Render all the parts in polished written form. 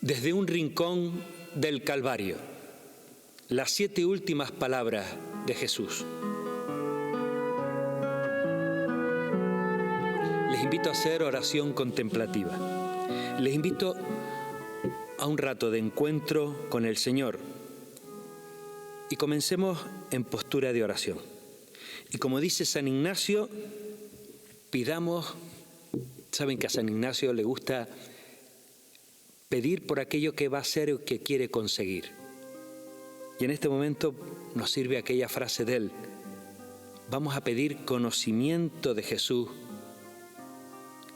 Desde un rincón del Calvario, las 7 últimas palabras de Jesús. Les invito a hacer oración contemplativa. Les invito a un rato de encuentro con el Señor. Y comencemos en postura de oración. Y como dice San Ignacio, pidamos, saben que a San Ignacio le gusta pedir por aquello que va a hacer o que quiere conseguir. Y en este momento nos sirve aquella frase de él. Vamos a pedir conocimiento de Jesús,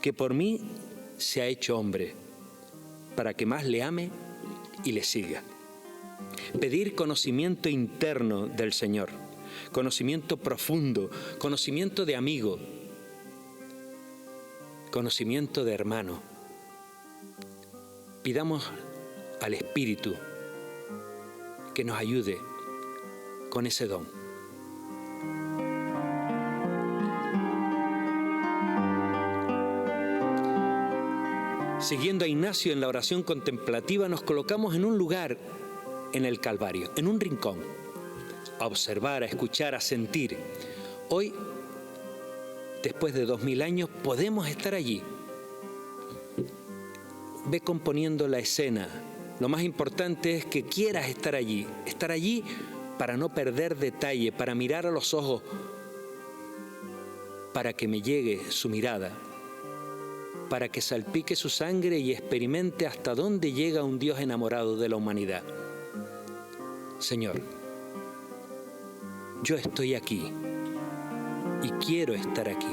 que por mí se ha hecho hombre, para que más le ame y le siga. Pedir conocimiento interno del Señor, conocimiento profundo, conocimiento de amigo, conocimiento de hermano. Pidamos al Espíritu que nos ayude con ese don. Siguiendo a Ignacio en la oración contemplativa, nos colocamos en un lugar en el Calvario, en un rincón, a observar, a escuchar, a sentir. Hoy, después de 2000 años, podemos estar allí. Ve componiendo la escena. Lo más importante es que quieras estar allí para no perder detalle, para mirar a los ojos, para que me llegue su mirada, para que salpique su sangre y experimente hasta dónde llega un Dios enamorado de la humanidad. Señor, yo estoy aquí y quiero estar aquí.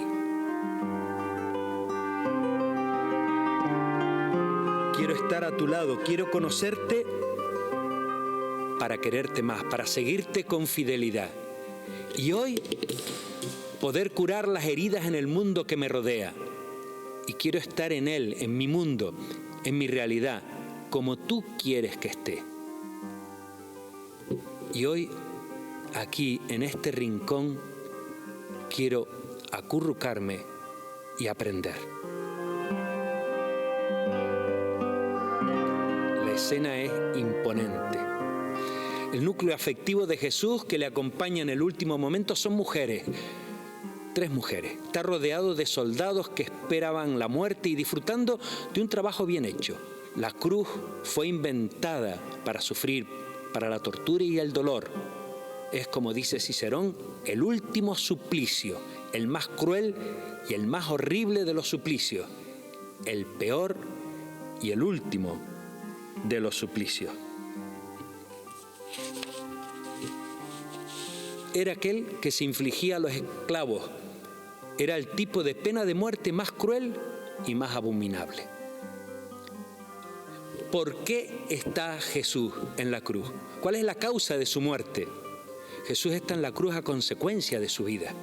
Quiero estar a tu lado, quiero conocerte para quererte más, para seguirte con fidelidad. Y hoy poder curar las heridas en el mundo que me rodea. Y quiero estar en él, en mi mundo, en mi realidad, como tú quieres que esté. Y hoy, aquí, en este rincón, quiero acurrucarme y aprender. La escena es imponente. El núcleo afectivo de Jesús que le acompaña en el último momento son mujeres. 3 mujeres. Está rodeado de soldados que esperaban la muerte y disfrutando de un trabajo bien hecho. La cruz fue inventada para sufrir, para la tortura y el dolor. Es, como dice Cicerón, el último suplicio, el más cruel y el más horrible de los suplicios, el peor y el último de los suplicios. Era aquel que se infligía a los esclavos. Era el tipo de pena de muerte más cruel y más abominable. ¿Por qué está Jesús en la cruz? ¿Cuál es la causa de su muerte? Jesús está en la cruz a consecuencia de su vida,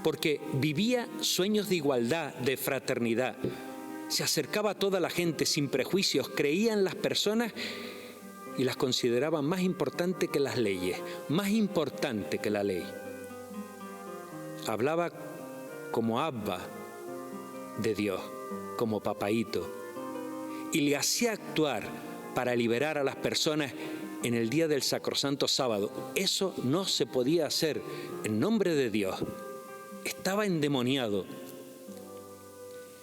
porque vivía sueños de igualdad, de fraternidad. Se acercaba a toda la gente sin prejuicios, creía en las personas y las consideraba más importantes que las leyes, más importante que la ley. Hablaba como Abba de Dios, como papaíto, y le hacía actuar para liberar a las personas en el día del sacrosanto sábado. Eso no se podía hacer en nombre de Dios. Estaba endemoniado.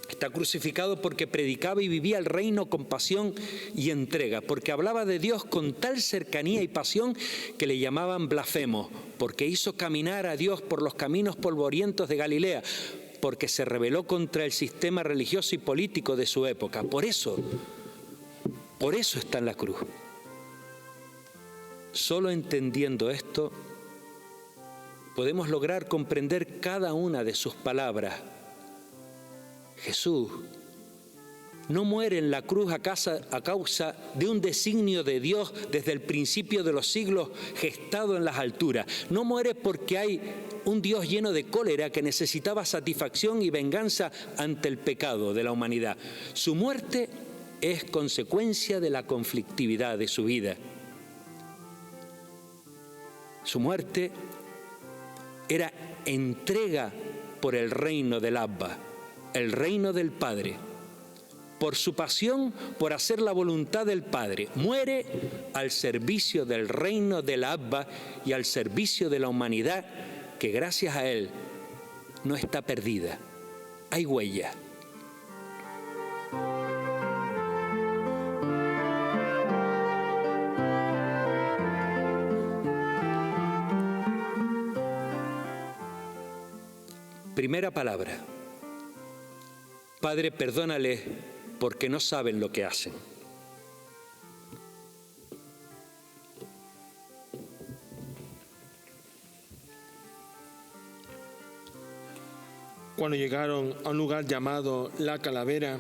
Está crucificado porque predicaba y vivía el reino con pasión y entrega, porque hablaba de Dios con tal cercanía y pasión que le llamaban blasfemo, porque hizo caminar a Dios por los caminos polvorientos de Galilea, porque se rebeló contra el sistema religioso y político de su época. Por eso está en la cruz. Solo entendiendo esto, podemos lograr comprender cada una de sus palabras. Jesús no muere en la cruz a causa de un designio de Dios desde el principio de los siglos gestado en las alturas. No muere porque hay un Dios lleno de cólera que necesitaba satisfacción y venganza ante el pecado de la humanidad. Su muerte es consecuencia de la conflictividad de su vida. Su muerte era entrega por el reino del Abba, el reino del Padre, por su pasión, por hacer la voluntad del Padre. Muere al servicio del reino del Abba y al servicio de la humanidad que gracias a Él no está perdida. Hay huella. Primera palabra. Padre, perdónales porque no saben lo que hacen. Cuando llegaron a un lugar llamado La Calavera,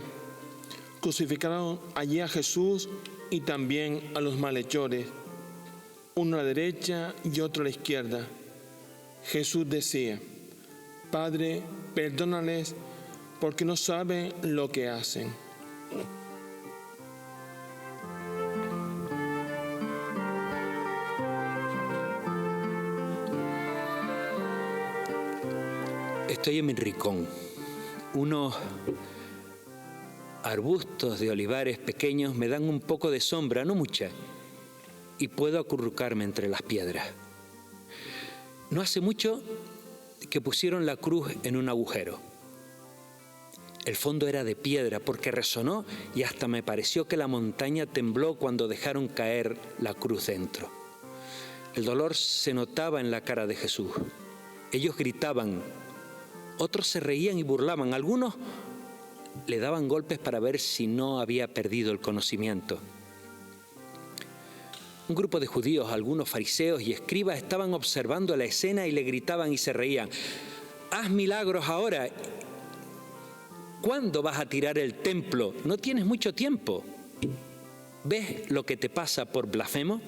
crucificaron allí a Jesús y también a los malhechores, uno a la derecha y otro a la izquierda. Jesús decía: Padre, perdónales porque no saben lo que hacen. Estoy en mi rincón. Unos arbustos de olivares pequeños me dan un poco de sombra, no mucha, y puedo acurrucarme entre las piedras. No hace mucho que pusieron la cruz en un agujero. El fondo era de piedra porque resonó y hasta me pareció que la montaña tembló cuando dejaron caer la cruz dentro. El dolor se notaba en la cara de Jesús. Ellos gritaban, otros se reían y burlaban, algunos le daban golpes para ver si no había perdido el conocimiento. Un grupo de judíos, algunos fariseos y escribas estaban observando la escena y le gritaban y se reían. Haz milagros ahora. ¿Cuándo vas a tirar el templo? No tienes mucho tiempo. ¿Ves lo que te pasa por blasfemo?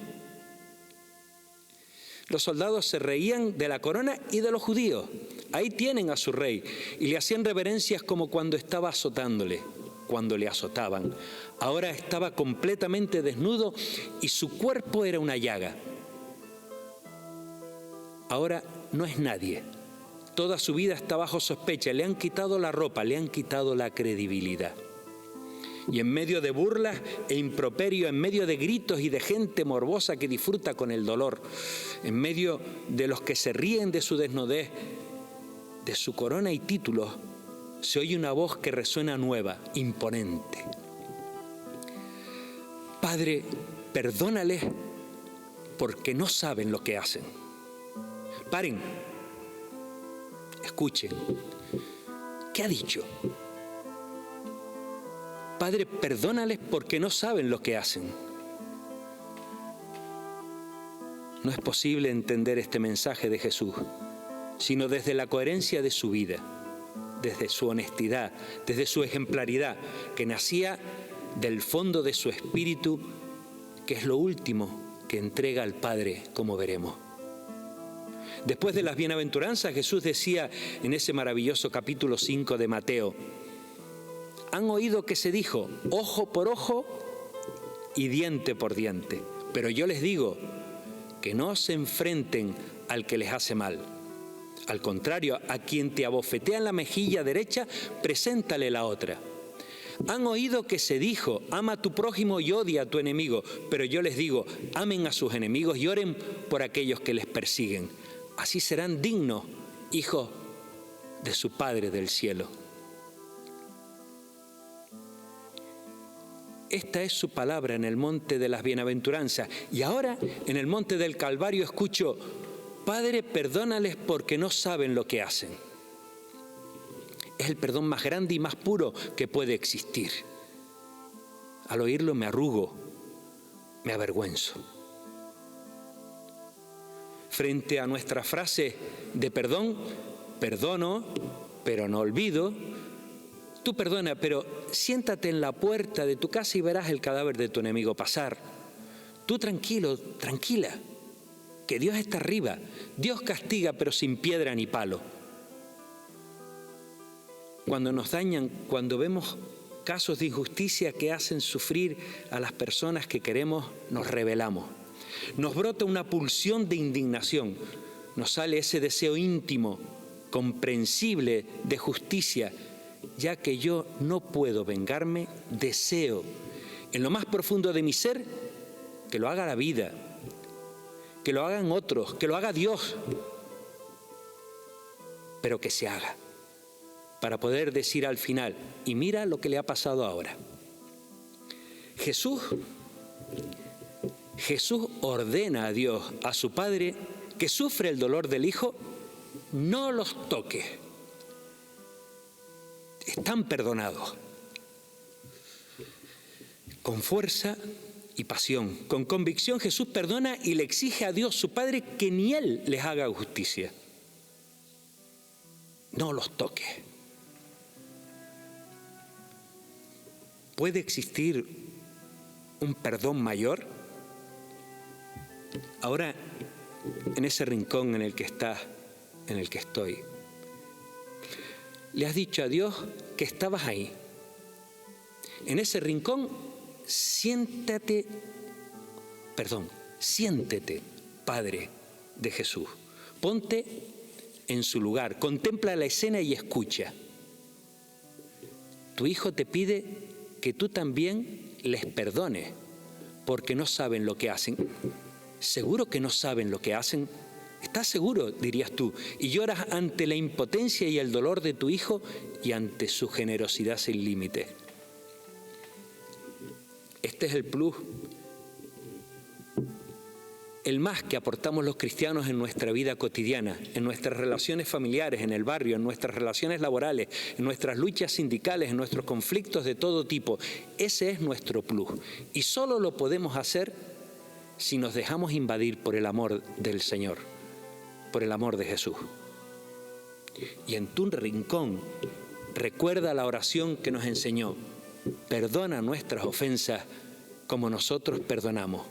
Los soldados se reían de la corona y de los judíos. Ahí tienen a su rey y le hacían reverencias como cuando estaba azotándole, cuando le azotaban. Ahora estaba completamente desnudo y su cuerpo era una llaga. Ahora no es nadie. Toda su vida está bajo sospecha. Le han quitado la ropa, le han quitado la credibilidad. Y en medio de burlas e improperio, en medio de gritos y de gente morbosa que disfruta con el dolor, en medio de los que se ríen de su desnudez, de su corona y títulos, se oye una voz que resuena nueva, imponente. Padre, perdónales porque no saben lo que hacen. Paren, escuchen. ¿Qué ha dicho? Padre, perdónales porque no saben lo que hacen. No es posible entender este mensaje de Jesús, sino desde la coherencia de su vida, desde su honestidad, desde su ejemplaridad, que nacía del fondo de su espíritu, que es lo último que entrega al Padre, como veremos. Después de las bienaventuranzas, Jesús decía en ese maravilloso capítulo 5 de Mateo: han oído que se dijo, ojo por ojo y diente por diente. Pero yo les digo que no se enfrenten al que les hace mal. Al contrario, a quien te abofetea en la mejilla derecha, preséntale la otra. Han oído que se dijo, ama a tu prójimo y odia a tu enemigo. Pero yo les digo, amen a sus enemigos y oren por aquellos que les persiguen. Así serán dignos hijos de su Padre del cielo. Esta es su palabra en el monte de las bienaventuranzas. Y ahora, en el monte del Calvario, escucho: Padre, perdónales porque no saben lo que hacen. Es el perdón más grande y más puro que puede existir. Al oírlo me arrugo, me avergüenzo. Frente a nuestra frase de perdón, perdono, pero no olvido. Tú perdona, pero siéntate en la puerta de tu casa y verás el cadáver de tu enemigo pasar. Tú tranquilo, tranquila, que Dios está arriba. Dios castiga, pero sin piedra ni palo. Cuando nos dañan, cuando vemos casos de injusticia que hacen sufrir a las personas que queremos, nos rebelamos. Nos brota una pulsión de indignación. Nos sale ese deseo íntimo, comprensible de justicia, ya que yo no puedo vengarme, deseo en lo más profundo de mi ser que lo haga la vida, que lo hagan otros, que lo haga Dios, pero que se haga, para poder decir al final, y mira lo que le ha pasado ahora. Jesús ordena a Dios, a su Padre, que sufre el dolor del Hijo, no los toque. Están perdonados. Con fuerza y pasión, con convicción, Jesús perdona y le exige a Dios, su Padre, que ni Él les haga justicia. No los toque. ¿Puede existir un perdón mayor? Ahora, en ese rincón en el que estás, en el que estoy, le has dicho a Dios que estabas ahí. En ese rincón, siéntete, Padre de Jesús. Ponte en su lugar, contempla la escena y escucha. Tu Hijo te pide que tú también les perdones, porque no saben lo que hacen. ¿Seguro que no saben lo que hacen? ¿Estás seguro?, dirías tú, y lloras ante la impotencia y el dolor de tu Hijo y ante su generosidad sin límite. Este es el plus, el más que aportamos los cristianos en nuestra vida cotidiana, en nuestras relaciones familiares, en el barrio, en nuestras relaciones laborales, en nuestras luchas sindicales, en nuestros conflictos de todo tipo. Ese es nuestro plus, y solo lo podemos hacer si nos dejamos invadir por el amor del Señor, por el amor de Jesús. Y en tu rincón, recuerda la oración que nos enseñó: perdona nuestras ofensas como nosotros perdonamos.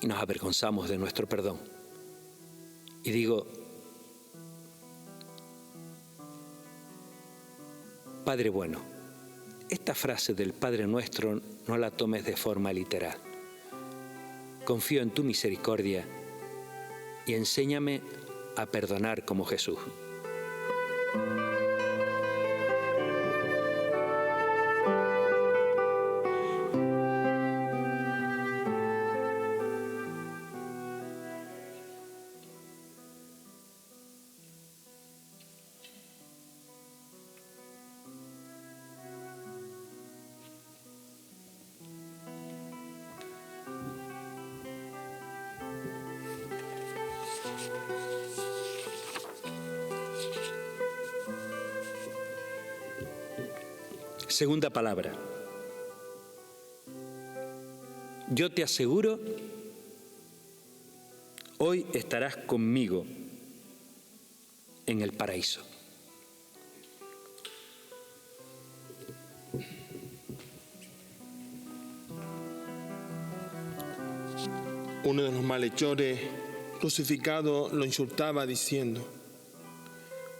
Y nos avergonzamos de nuestro perdón. Y digo: Padre bueno, esta frase del Padre Nuestro no la tomes de forma literal. Confío en tu misericordia y enséñame a perdonar como Jesús. Segunda palabra. Yo te aseguro, hoy estarás conmigo en el paraíso. Uno de los malhechores crucificado lo insultaba diciendo: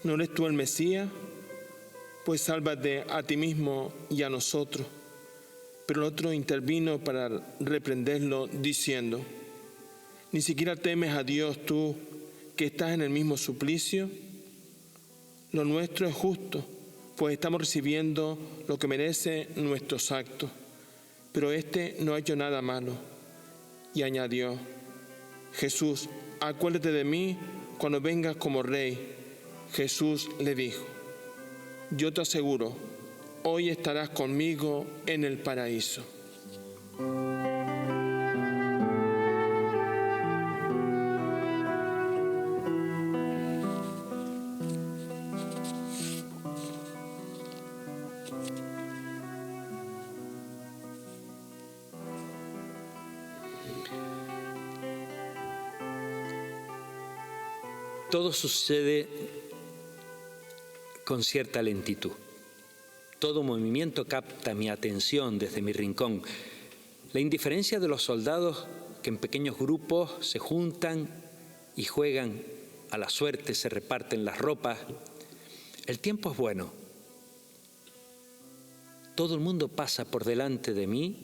¿no eres tú el Mesías? Pues sálvate a ti mismo y a nosotros. Pero el otro intervino para reprenderlo diciendo: ¿ni siquiera temes a Dios tú, que estás en el mismo suplicio? Lo nuestro es justo, pues estamos recibiendo lo que merece nuestros actos. Pero este no ha hecho nada malo. Y añadió: Jesús, acuérdate de mí cuando vengas como rey. Jesús le dijo: yo te aseguro, hoy estarás conmigo en el paraíso. Todo sucede con cierta lentitud. Todo movimiento capta mi atención desde mi rincón. La indiferencia de los soldados que en pequeños grupos se juntan y juegan a la suerte, se reparten las ropas. El tiempo es bueno. Todo el mundo pasa por delante de mí,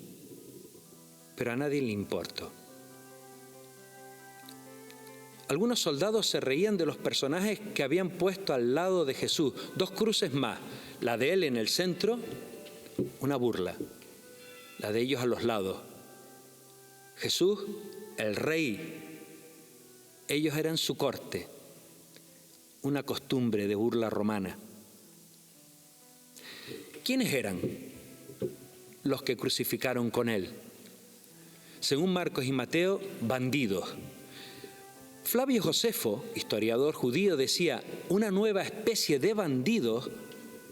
pero a nadie le importo. algunos soldados se reían de los personajes que habían puesto al lado de Jesús, 2 cruces más, la de él en el centro, una burla, la de ellos a los lados. Jesús, el rey, ellos eran su corte, una costumbre de burla romana. ¿Quiénes eran los que crucificaron con él? Según Marcos y Mateo, bandidos. Flavio Josefo, historiador judío, decía: una nueva especie de bandidos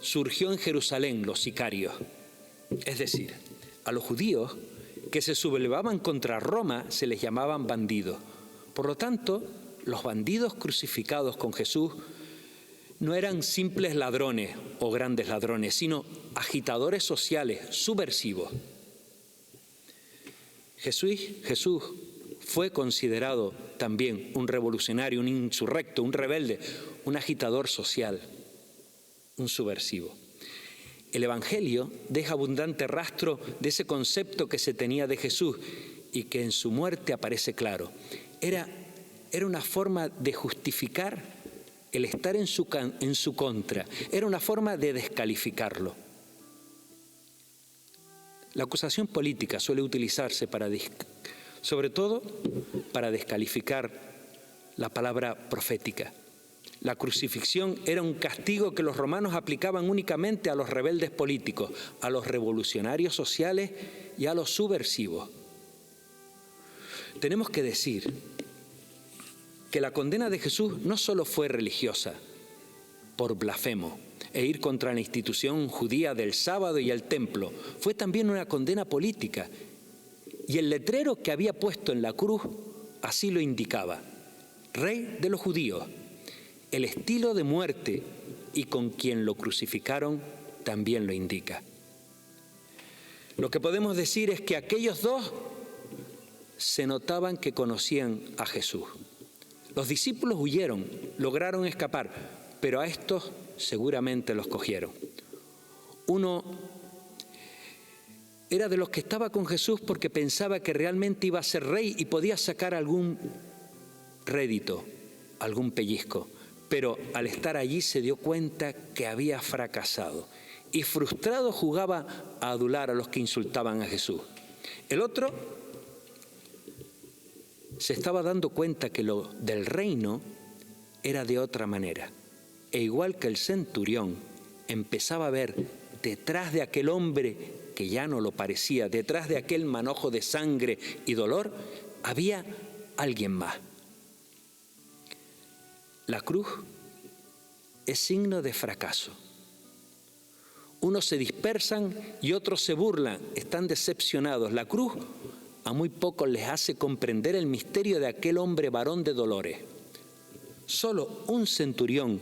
surgió en Jerusalén, los sicarios. Es decir, a los judíos que se sublevaban contra Roma se les llamaban bandidos. Por lo tanto, los bandidos crucificados con Jesús no eran simples ladrones o grandes ladrones, sino agitadores sociales, subversivos. Jesús fue considerado también un revolucionario, un insurrecto, un rebelde, un agitador social, un subversivo. El Evangelio deja abundante rastro de ese concepto que se tenía de Jesús y que en su muerte aparece claro. Era una forma de justificar el estar en su contra, era una forma de descalificarlo. La acusación política suele utilizarse sobre todo para descalificar la palabra profética. La crucifixión era un castigo que los romanos aplicaban únicamente a los rebeldes políticos, a los revolucionarios sociales y a los subversivos. Tenemos que decir que la condena de Jesús no solo fue religiosa, por blasfemo, e ir contra la institución judía del sábado y el templo, fue también una condena política. Y el letrero que había puesto en la cruz así lo indicaba: Rey de los judíos. El estilo de muerte y con quien lo crucificaron también lo indica. Lo que podemos decir es que aquellos dos se notaban que conocían a Jesús. Los discípulos huyeron, lograron escapar, pero a estos seguramente los cogieron. Uno era de los que estaba con Jesús porque pensaba que realmente iba a ser rey y podía sacar algún rédito, algún pellizco. Pero al estar allí se dio cuenta que había fracasado y frustrado jugaba a adular a los que insultaban a Jesús. El otro se estaba dando cuenta que lo del reino era de otra manera. E igual que el centurión, empezaba a ver detrás de aquel hombre que ya no lo parecía, detrás de aquel manojo de sangre y dolor, había alguien más. La cruz es signo de fracaso. Unos se dispersan y otros se burlan, están decepcionados. La cruz a muy pocos les hace comprender el misterio de aquel hombre varón de dolores. Solo un centurión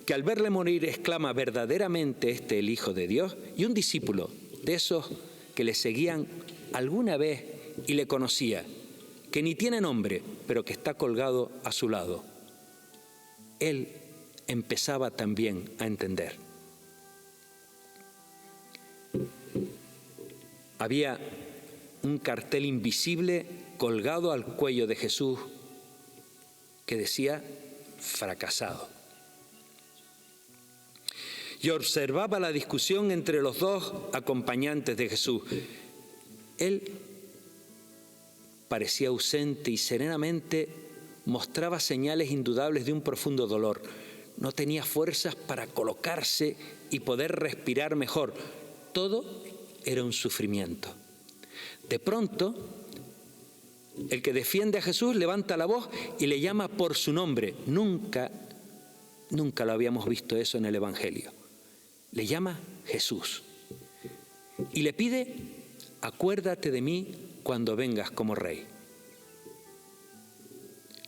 que al verle morir exclama: verdaderamente este es el Hijo de Dios, y un discípulo de esos que le seguían alguna vez y le conocía, que ni tiene nombre, pero que está colgado a su lado. Él empezaba también a entender. Había un cartel invisible colgado al cuello de Jesús que decía: fracasado. Y observaba la discusión entre los dos acompañantes de Jesús. Él parecía ausente y serenamente mostraba señales indudables de un profundo dolor. No tenía fuerzas para colocarse y poder respirar mejor. Todo era un sufrimiento. De pronto, el que defiende a Jesús levanta la voz y le llama por su nombre. Nunca lo habíamos visto eso en el Evangelio. Le llama Jesús y le pide: acuérdate de mí cuando vengas como rey.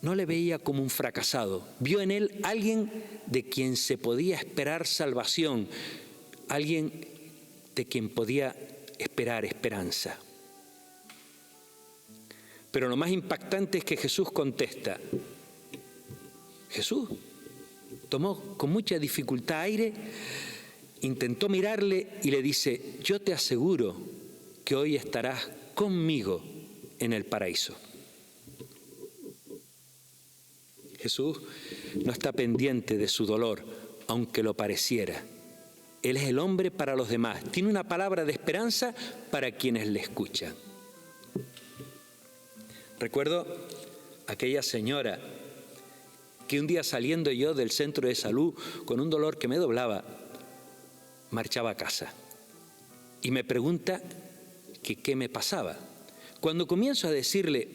No le veía como un fracasado, vio en él alguien de quien se podía esperar salvación, alguien de quien podía esperar esperanza. Pero lo más impactante es que Jesús contesta. Jesús tomó con mucha dificultad aire, intentó mirarle y le dice: yo te aseguro que hoy estarás conmigo en el paraíso. Jesús no está pendiente de su dolor, aunque lo pareciera. Él es el hombre para los demás. Tiene una palabra de esperanza para quienes le escuchan. Recuerdo aquella señora que un día, saliendo yo del centro de salud con un dolor que me doblaba, marchaba a casa y me pregunta que qué me pasaba. Cuando comienzo a decirle,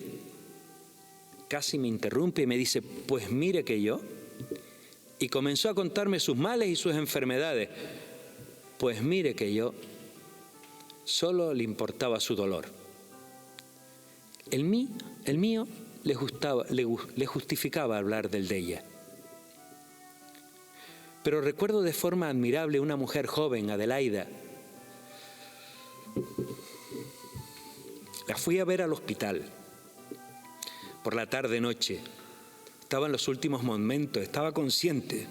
casi me interrumpe y me dice, pues mire que yo, y comenzó a contarme sus males y sus enfermedades. Pues mire que yo, solo le importaba su dolor. El mío le justificaba hablar del de ella. Pero recuerdo de forma admirable una mujer joven, Adelaida. La fui a ver al hospital por la tarde-noche. Estaba en los últimos momentos, estaba consciente.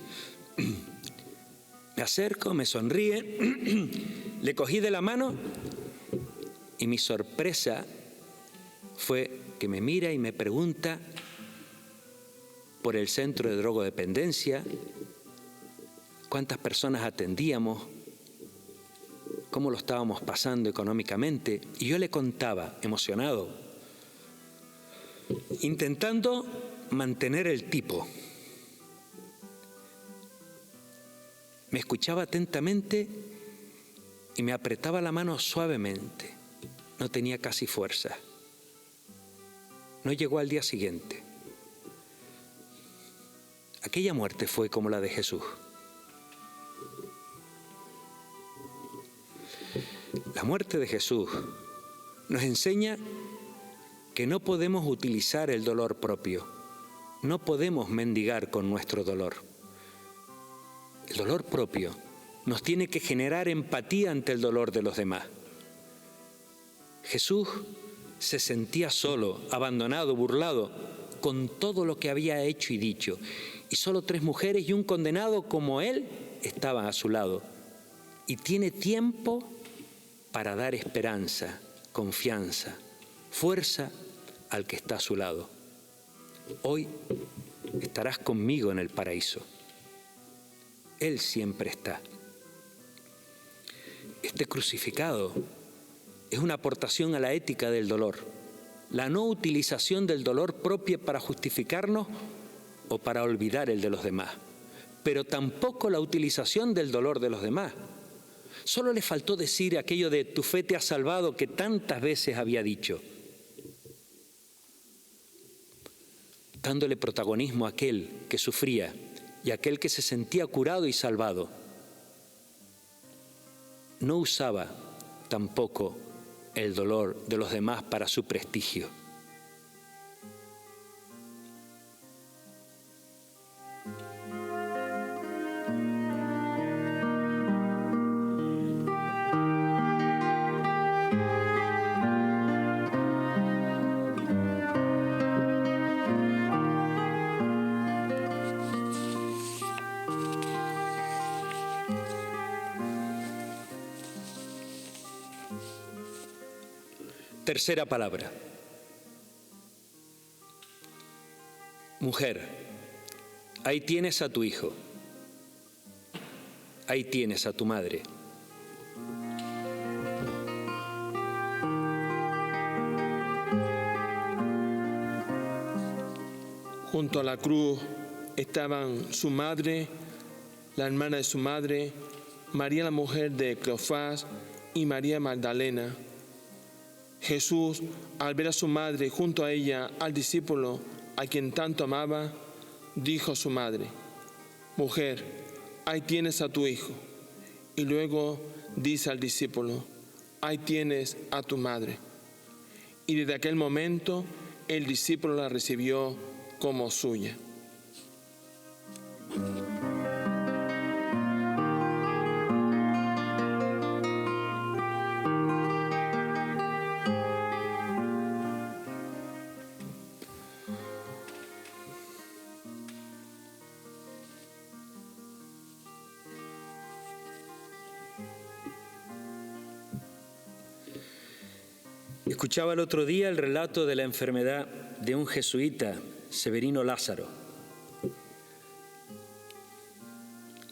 Me acerco, me sonríe, le cogí de la mano y mi sorpresa fue que me mira y me pregunta por el centro de drogodependencia, cuántas personas atendíamos, cómo lo estábamos pasando económicamente. Y yo le contaba, emocionado, intentando mantener el tipo. Me escuchaba atentamente y me apretaba la mano suavemente. No tenía casi fuerza. No llegó al día siguiente. Aquella muerte fue como la de Jesús. La muerte de Jesús nos enseña que no podemos utilizar el dolor propio. No podemos mendigar con nuestro dolor. El dolor propio nos tiene que generar empatía ante el dolor de los demás. Jesús se sentía solo, abandonado, burlado, con todo lo que había hecho y dicho. Y solo 3 mujeres y un condenado como él estaban a su lado. Y tiene tiempo para dar esperanza, confianza, fuerza al que está a su lado. Hoy estarás conmigo en el paraíso. Él siempre está. Este crucificado es una aportación a la ética del dolor, la no utilización del dolor propio para justificarnos o para olvidar el de los demás, pero tampoco la utilización del dolor de los demás. Solo le faltó decir aquello de tu fe te ha salvado que tantas veces había dicho, dándole protagonismo a aquel que sufría y a aquel que se sentía curado y salvado. No usaba tampoco el dolor de los demás para su prestigio. Tercera palabra. Mujer, ahí tienes a tu hijo, ahí tienes a tu madre. Junto a la cruz estaban su madre, la hermana de su madre, María la mujer de Cleofás y María Magdalena. Jesús, al ver a su madre junto a ella, al discípulo a quien tanto amaba, dijo a su madre, mujer, ahí tienes a tu hijo. Y luego dice al discípulo, ahí tienes a tu madre. Y desde aquel momento el discípulo la recibió como suya. Escuchaba el otro día el relato de la enfermedad de un jesuita, Severino Lázaro.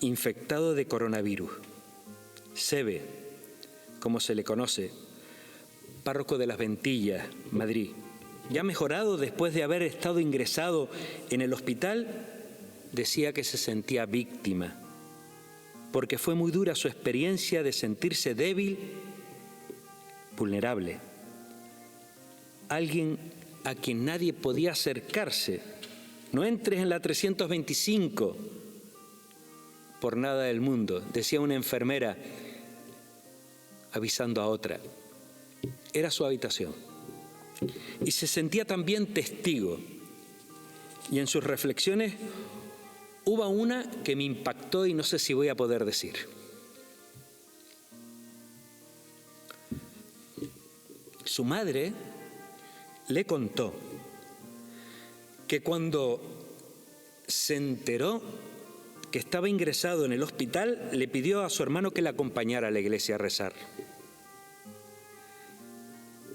infectado de coronavirus. Sebe, como se le conoce, párroco de Las Ventillas, Madrid, ya mejorado después de haber estado ingresado en el hospital, decía que se sentía víctima, porque fue muy dura su experiencia de sentirse débil, vulnerable. Alguien a quien nadie podía acercarse. No entres en la 325 por nada del mundo, decía una enfermera avisando a otra. Era su habitación. Y se sentía también testigo. Y en sus reflexiones hubo una que me impactó y no sé si voy a poder decir. Su madre le contó que cuando se enteró que estaba ingresado en el hospital, le pidió a su hermano que le acompañara a la iglesia a rezar.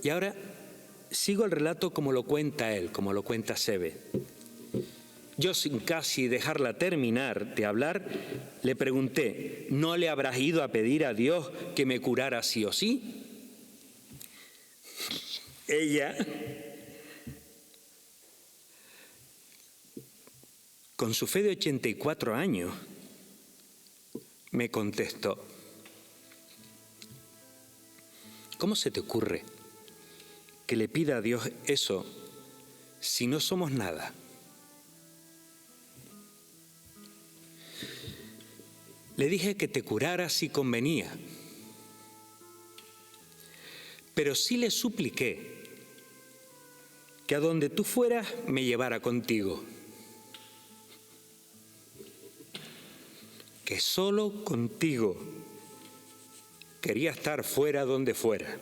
Y ahora sigo el relato como lo cuenta él, como lo cuenta Sebe. Yo, sin casi dejarla terminar de hablar, le pregunté, ¿no le habrás ido a pedir a Dios que me curara sí o sí? Ella, con su fe de 84 años, me contestó, ¿cómo se te ocurre que le pida a Dios eso si no somos nada? Le dije que te curara si convenía, pero sí le supliqué que a donde tú fueras me llevara contigo, que solo contigo quería estar fuera donde fuera.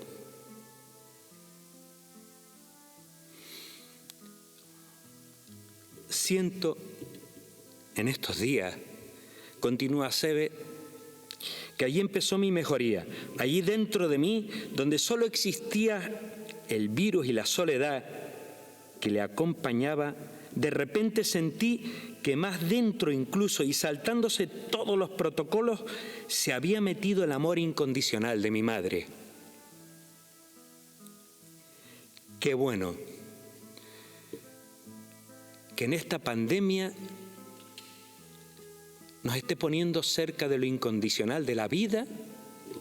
Siento en estos días, continúa Sebe, que allí empezó mi mejoría, allí dentro de mí, donde solo existía el virus y la soledad que le acompañaba, de repente sentí que más dentro incluso y saltándose todos los protocolos, se había metido el amor incondicional de mi madre. Qué bueno que en esta pandemia nos esté poniendo cerca de lo incondicional de la vida,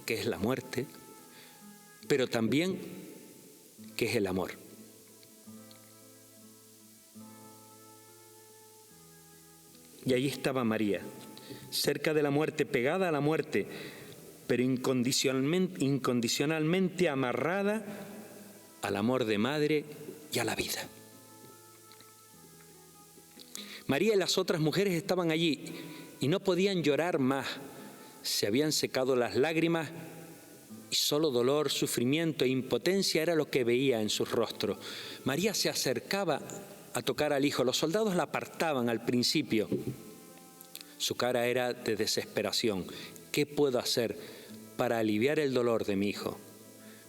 que es la muerte, pero también que es el amor. Y allí estaba María, cerca de la muerte, pegada a la muerte, pero incondicionalmente amarrada al amor de madre y a la vida. María y las otras mujeres estaban allí y no podían llorar más. Se habían secado las lágrimas y solo dolor, sufrimiento e impotencia era lo que veía en sus rostros. María se acercaba a tocar al hijo. Los soldados la apartaban al principio. Su cara era de desesperación. ¿Qué puedo hacer para aliviar el dolor de mi hijo?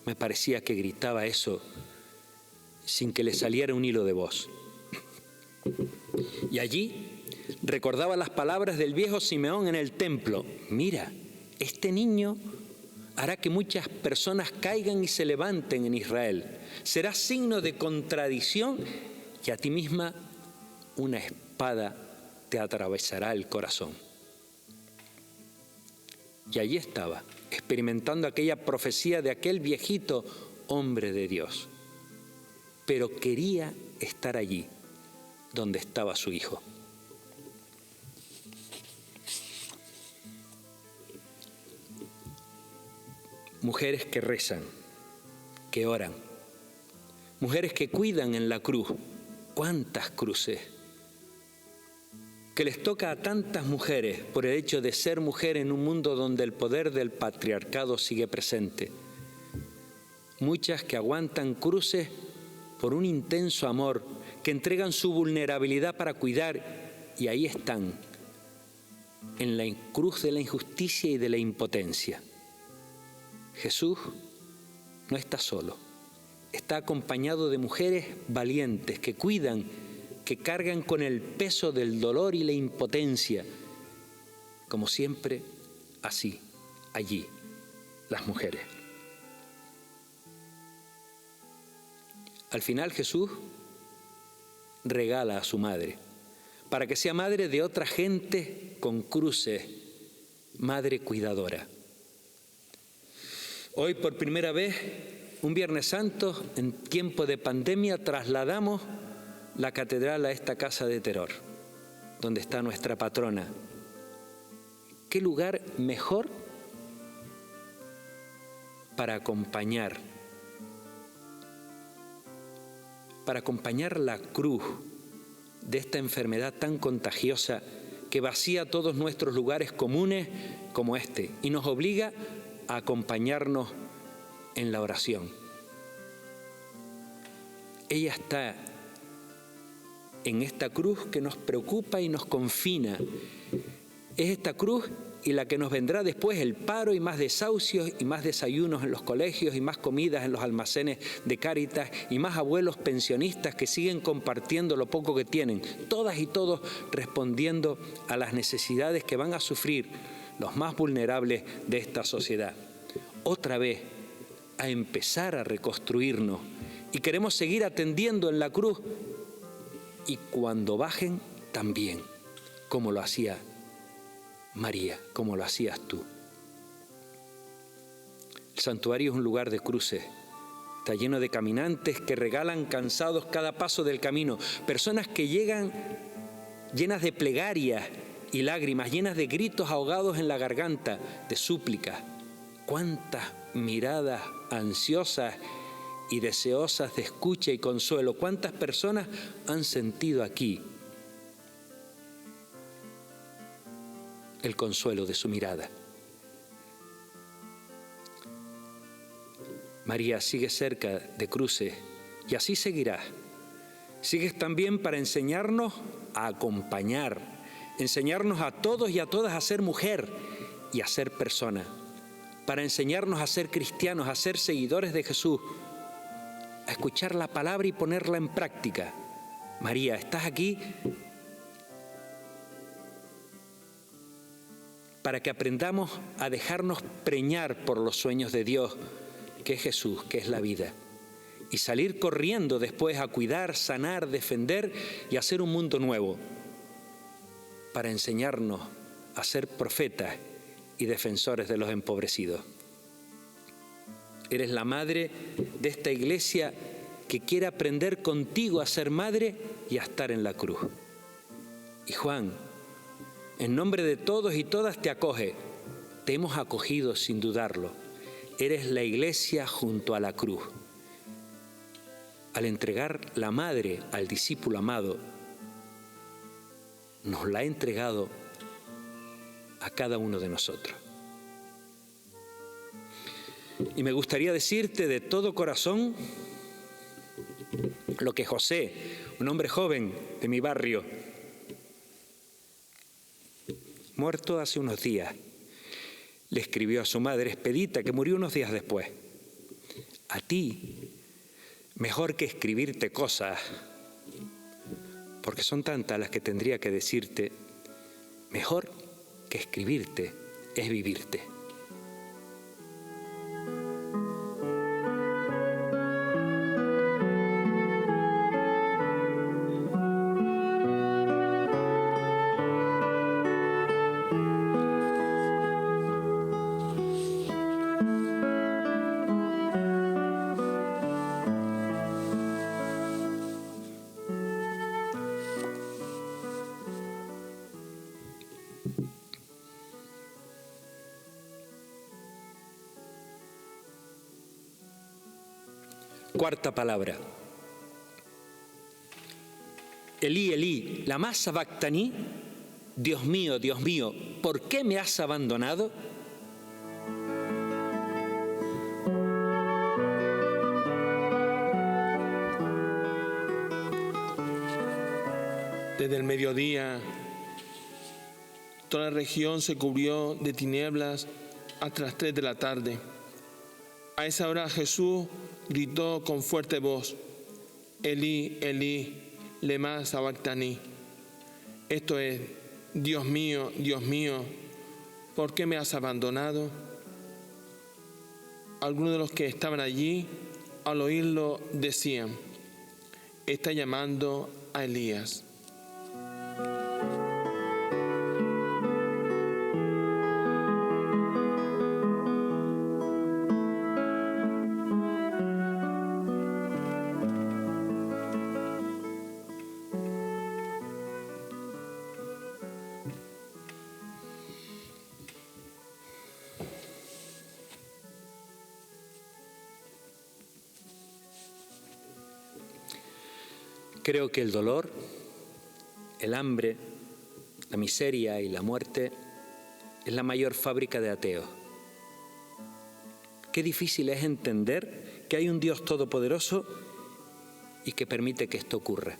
Me parecía que gritaba eso sin que le saliera un hilo de voz. Y allí recordaba las palabras del viejo Simeón en el templo. Mira, este niño hará que muchas personas caigan y se levanten en Israel. Será signo de contradicción y a ti misma una espada te atravesará el corazón. Y allí estaba, experimentando aquella profecía de aquel viejito hombre de Dios. Pero quería estar allí, donde estaba su hijo. Mujeres que rezan, que oran, mujeres que cuidan en la cruz. ¿Cuántas cruces? Que les toca a tantas mujeres por el hecho de ser mujer en un mundo donde el poder del patriarcado sigue presente. Muchas que aguantan cruces por un intenso amor, que entregan su vulnerabilidad para cuidar, y ahí están, en la cruz de la injusticia y de la impotencia. Jesús no está solo, está acompañado de mujeres valientes que cuidan, que cargan con el peso del dolor y la impotencia, como siempre, así, allí, las mujeres. Al final Jesús regala a su madre, para que sea madre de otra gente con cruces, madre cuidadora. Hoy por primera vez, un Viernes Santo, en tiempo de pandemia, trasladamos la catedral a esta casa de Teror, donde está nuestra patrona. ¿Qué lugar mejor para acompañar la cruz de esta enfermedad tan contagiosa que vacía todos nuestros lugares comunes como este y nos obliga a acompañarnos en la oración? Ella está en esta cruz que nos preocupa y nos confina. Es esta cruz y la que nos vendrá después el paro y más desahucios y más desayunos en los colegios y más comidas en los almacenes de Cáritas y más abuelos pensionistas que siguen compartiendo lo poco que tienen, todas y todos respondiendo a las necesidades que van a sufrir los más vulnerables de esta sociedad. Otra vez a empezar a reconstruirnos y queremos seguir atendiendo en la cruz y cuando bajen también, como lo hacía María, como lo hacías tú. El santuario es un lugar de cruces. Está lleno de caminantes que regalan cansados cada paso del camino. Personas que llegan llenas de plegarias y lágrimas, llenas de gritos ahogados en la garganta, de súplicas. Cuántas miradas ansiosas y deseosas de escucha y consuelo. Cuántas personas han sentido aquí el consuelo de su mirada. María, sigue cerca de cruces y así seguirás. Sigues también para enseñarnos a acompañar, enseñarnos a todos y a todas a ser mujer y a ser persona, para enseñarnos a ser cristianos, a ser seguidores de Jesús, a escuchar la palabra y ponerla en práctica. María, estás aquí para que aprendamos a dejarnos preñar por los sueños de Dios, que es Jesús, que es la vida, y salir corriendo después a cuidar, sanar, defender y hacer un mundo nuevo, para enseñarnos a ser profetas y defensores de los empobrecidos. Eres la madre de esta iglesia que quiere aprender contigo a ser madre y a estar en la cruz. Y Juan, en nombre de todos y todas te acoge. Te hemos acogido sin dudarlo. Eres la iglesia junto a la cruz. Al entregar la madre al discípulo amado, nos la ha entregado a cada uno de nosotros. Y me gustaría decirte de todo corazón lo que José, un hombre joven de mi barrio, muerto hace unos días, le escribió a su madre Expedita, que murió unos días después. A ti, mejor que escribirte cosas, porque son tantas las que tendría que decirte, mejor que escribirte es vivirte. Cuarta palabra. Elí, Elí, lama sabactani. Dios mío, ¿por qué me has abandonado? Desde el mediodía, toda la región se cubrió de tinieblas hasta las 3 de la tarde. A esa hora Jesús gritó con fuerte voz, Elí, Elí, lema sabactani. Esto es, Dios mío, ¿por qué me has abandonado? Algunos de los que estaban allí, al oírlo, decían: está llamando a Elías. Creo que el dolor, el hambre, la miseria y la muerte es la mayor fábrica de ateos. Qué difícil es entender que hay un Dios todopoderoso y que permite que esto ocurra.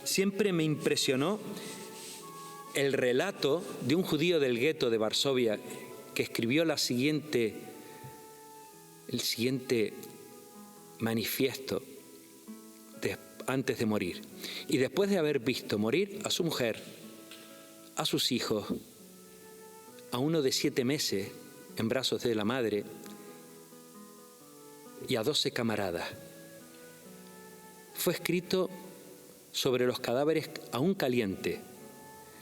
Siempre me impresionó el relato de un judío del gueto de Varsovia que escribió el siguiente manifiesto antes de morir. Y después de haber visto morir a su mujer, a sus hijos, a uno de 7 meses en brazos de la madre y a 12 camaradas, fue escrito sobre los cadáveres aún calientes.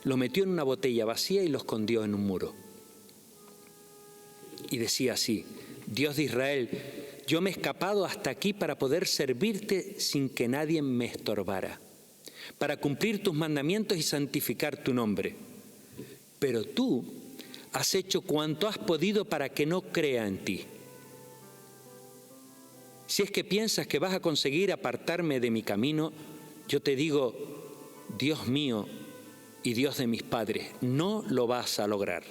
Lo metió en una botella vacía y lo escondió en un muro. Y decía así: Dios de Israel, yo me he escapado hasta aquí para poder servirte sin que nadie me estorbara, para cumplir tus mandamientos y santificar tu nombre. Pero tú has hecho cuanto has podido para que no crea en ti. Si es que piensas que vas a conseguir apartarme de mi camino, yo te digo, Dios mío y Dios de mis padres, no lo vas a lograr.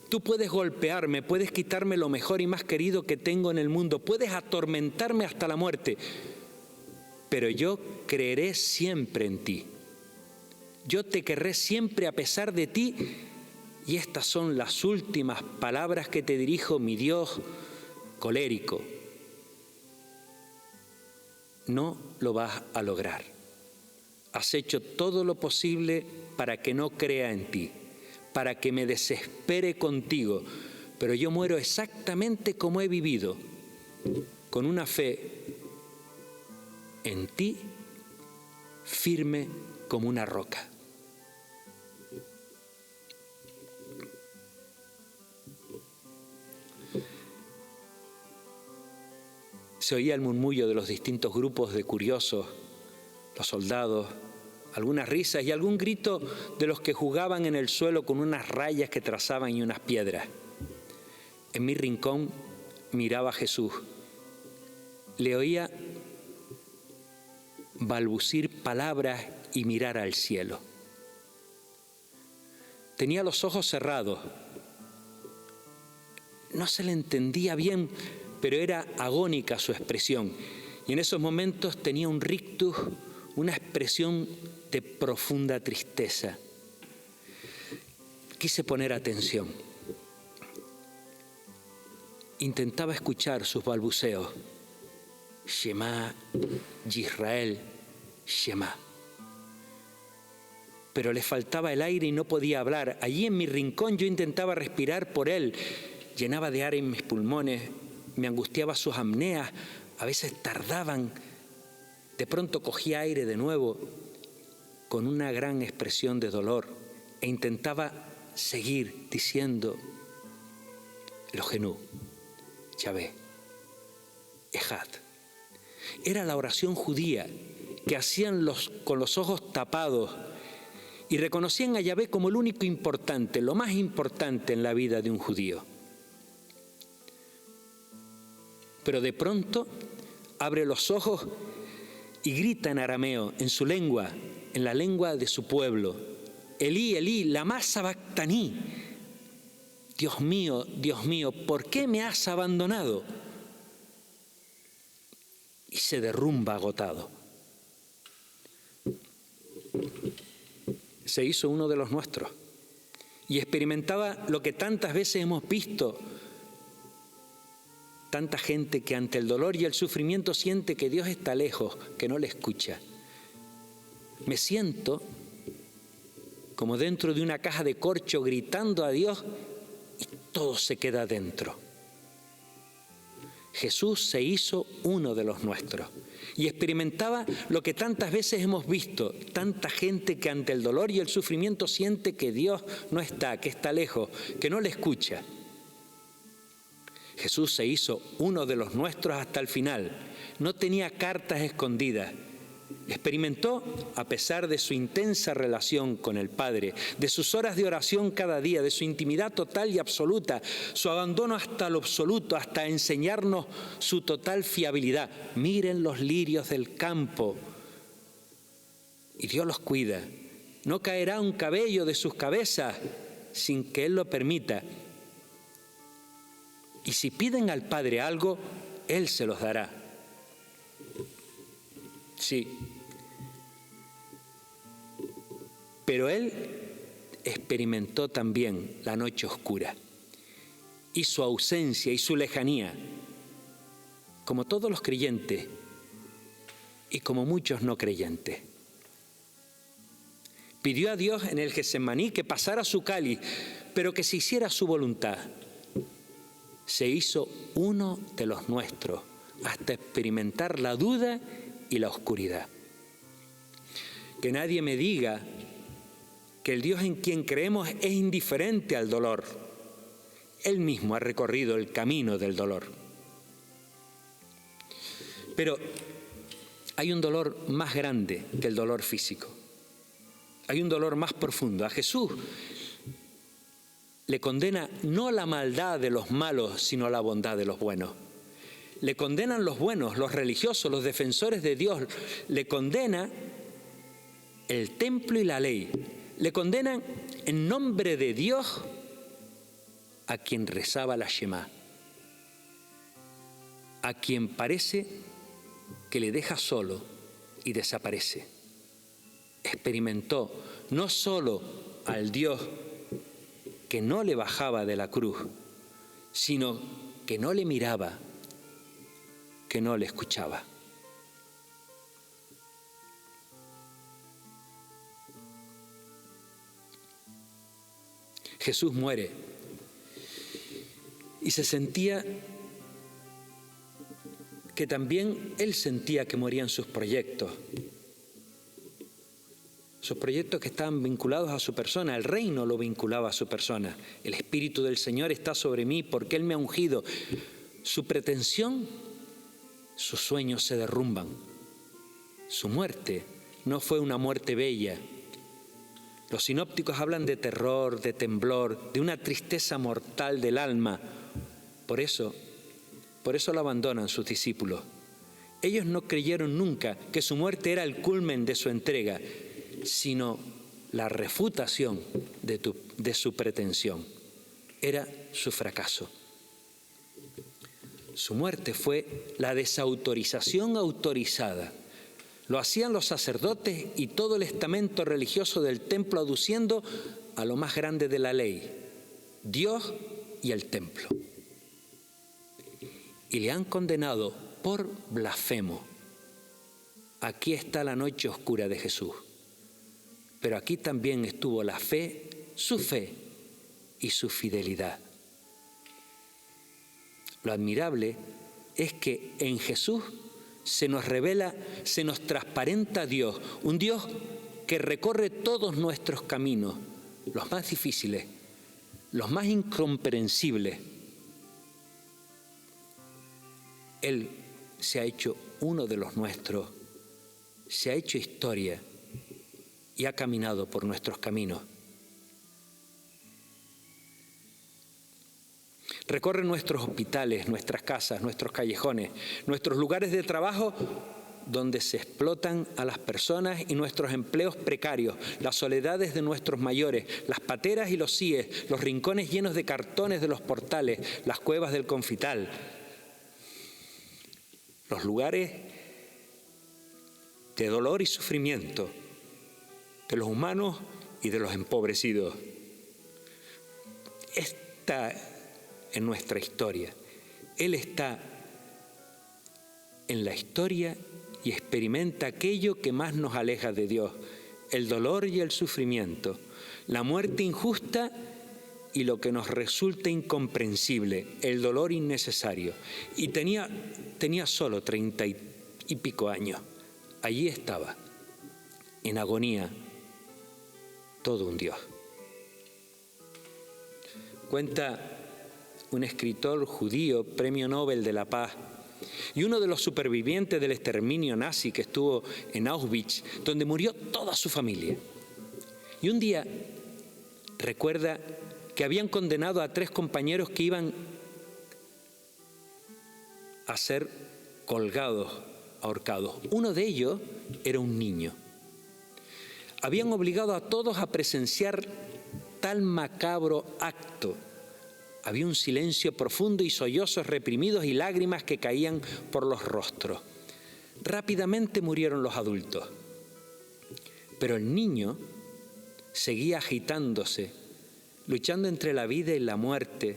Tú puedes golpearme, puedes quitarme lo mejor y más querido que tengo en el mundo, puedes atormentarme hasta la muerte, pero yo creeré siempre en ti. Yo te querré siempre a pesar de ti, y estas son las últimas palabras que te dirijo, mi Dios colérico. No lo vas a lograr. Has hecho todo lo posible para que no crea en ti, para que me desespere contigo, pero yo muero exactamente como he vivido, con una fe en ti firme como una roca. Se oía el murmullo de los distintos grupos de curiosos, los soldados, algunas risas y algún grito de los que jugaban en el suelo con unas rayas que trazaban y unas piedras. En mi rincón miraba a Jesús. Le oía balbucir palabras y mirar al cielo. Tenía los ojos cerrados. No se le entendía bien, pero era agónica su expresión. Y en esos momentos tenía un rictus, una expresión de profunda tristeza. Quise poner atención. Intentaba escuchar sus balbuceos. Shema, Yisrael, Shema. Pero le faltaba el aire y no podía hablar. Allí en mi rincón yo intentaba respirar por él. Llenaba de aire en mis pulmones, me angustiaba sus apneas, a veces tardaban. De pronto cogía aire de nuevo con una gran expresión de dolor e intentaba seguir diciendo Elohenu, Yahvé, Ejad. Era la oración judía que hacían con los ojos tapados y reconocían a Yahvé como el único importante, lo más importante en la vida de un judío. Pero de pronto abre los ojos y grita en arameo, en su lengua, en la lengua de su pueblo: Elí, Elí, lama sabactaní. Dios mío, ¿por qué me has abandonado? Y se derrumba agotado. Se hizo uno de los nuestros y experimentaba lo que tantas veces hemos visto. Tanta gente que ante el dolor y el sufrimiento siente que Dios está lejos, que no le escucha. Me siento como dentro de una caja de corcho, gritando a Dios, y todo se queda dentro. Jesús se hizo uno de los nuestros y experimentaba lo que tantas veces hemos visto, tanta gente que ante el dolor y el sufrimiento siente que Dios no está, que está lejos, que no le escucha. Jesús se hizo uno de los nuestros hasta el final. No tenía cartas escondidas. Experimentó, a pesar de su intensa relación con el Padre, de sus horas de oración cada día, de su intimidad total y absoluta, su abandono hasta lo absoluto, hasta enseñarnos su total fiabilidad. Miren los lirios del campo, y Dios los cuida. No caerá un cabello de sus cabezas sin que Él lo permita. Y si piden al Padre algo, Él se los dará. Sí. Pero Él experimentó también la noche oscura y su ausencia y su lejanía, como todos los creyentes y como muchos no creyentes. Pidió a Dios en el Getsemaní que pasara su cáliz, pero que se hiciera su voluntad. Se hizo uno de los nuestros hasta experimentar la duda y la oscuridad. Que nadie me diga que el Dios en quien creemos es indiferente al dolor. Él mismo ha recorrido el camino del dolor. Pero hay un dolor más grande que el dolor físico. Hay un dolor más profundo. A Jesús le condena no la maldad de los malos, sino la bondad de los buenos. Le condenan los buenos, los religiosos, los defensores de Dios. Le condena el templo y la ley. Le condenan en nombre de Dios a quien rezaba la Shema, a quien parece que le deja solo y desaparece. Experimentó no solo al Dios que no le bajaba de la cruz, sino que no le miraba, que no le escuchaba. Jesús muere y se sentía que también Él sentía que morían sus proyectos que estaban vinculados a su persona. El reino lo vinculaba a su persona. El Espíritu del Señor está sobre mí porque Él me ha ungido. Su pretensión, sus sueños se derrumban. Su muerte no fue una muerte bella. Los sinópticos hablan de terror, de temblor, de una tristeza mortal del alma. Por eso lo abandonan sus discípulos. Ellos no creyeron nunca que su muerte era el culmen de su entrega, sino la refutación de su pretensión. Era su fracaso. Su muerte fue la desautorización autorizada. Lo hacían los sacerdotes y todo el estamento religioso del templo, aduciendo a lo más grande de la ley, Dios y el templo. Y le han condenado por blasfemo. Aquí está la noche oscura de Jesús. Pero aquí también estuvo la fe, su fe y su fidelidad. Lo admirable es que en Jesús se nos revela, se nos transparenta Dios, un Dios que recorre todos nuestros caminos, los más difíciles, los más incomprensibles. Él se ha hecho uno de los nuestros, se ha hecho historia y ha caminado por nuestros caminos. Recorre nuestros hospitales, nuestras casas, nuestros callejones, nuestros lugares de trabajo donde se explotan a las personas y nuestros empleos precarios, las soledades de nuestros mayores, las pateras y los síes, los rincones llenos de cartones de los portales, las cuevas del confital, los lugares de dolor y sufrimiento de los humanos y de los empobrecidos. Está en nuestra historia. Él está en la historia y experimenta aquello que más nos aleja de Dios, el dolor y el sufrimiento, la muerte injusta y lo que nos resulta incomprensible, el dolor innecesario. Y tenía solo 30 y pico años. Allí estaba, en agonía, todo un Dios. Cuenta un escritor judío, premio Nobel de la Paz, y uno de los supervivientes del exterminio nazi que estuvo en Auschwitz, donde murió toda su familia. Y un día recuerda que habían condenado a 3 compañeros que iban a ser colgados, ahorcados. Uno de ellos era un niño. Habían obligado a todos a presenciar tal macabro acto. Había un silencio profundo y sollozos reprimidos y lágrimas que caían por los rostros. Rápidamente murieron los adultos, pero el niño seguía agitándose, luchando entre la vida y la muerte,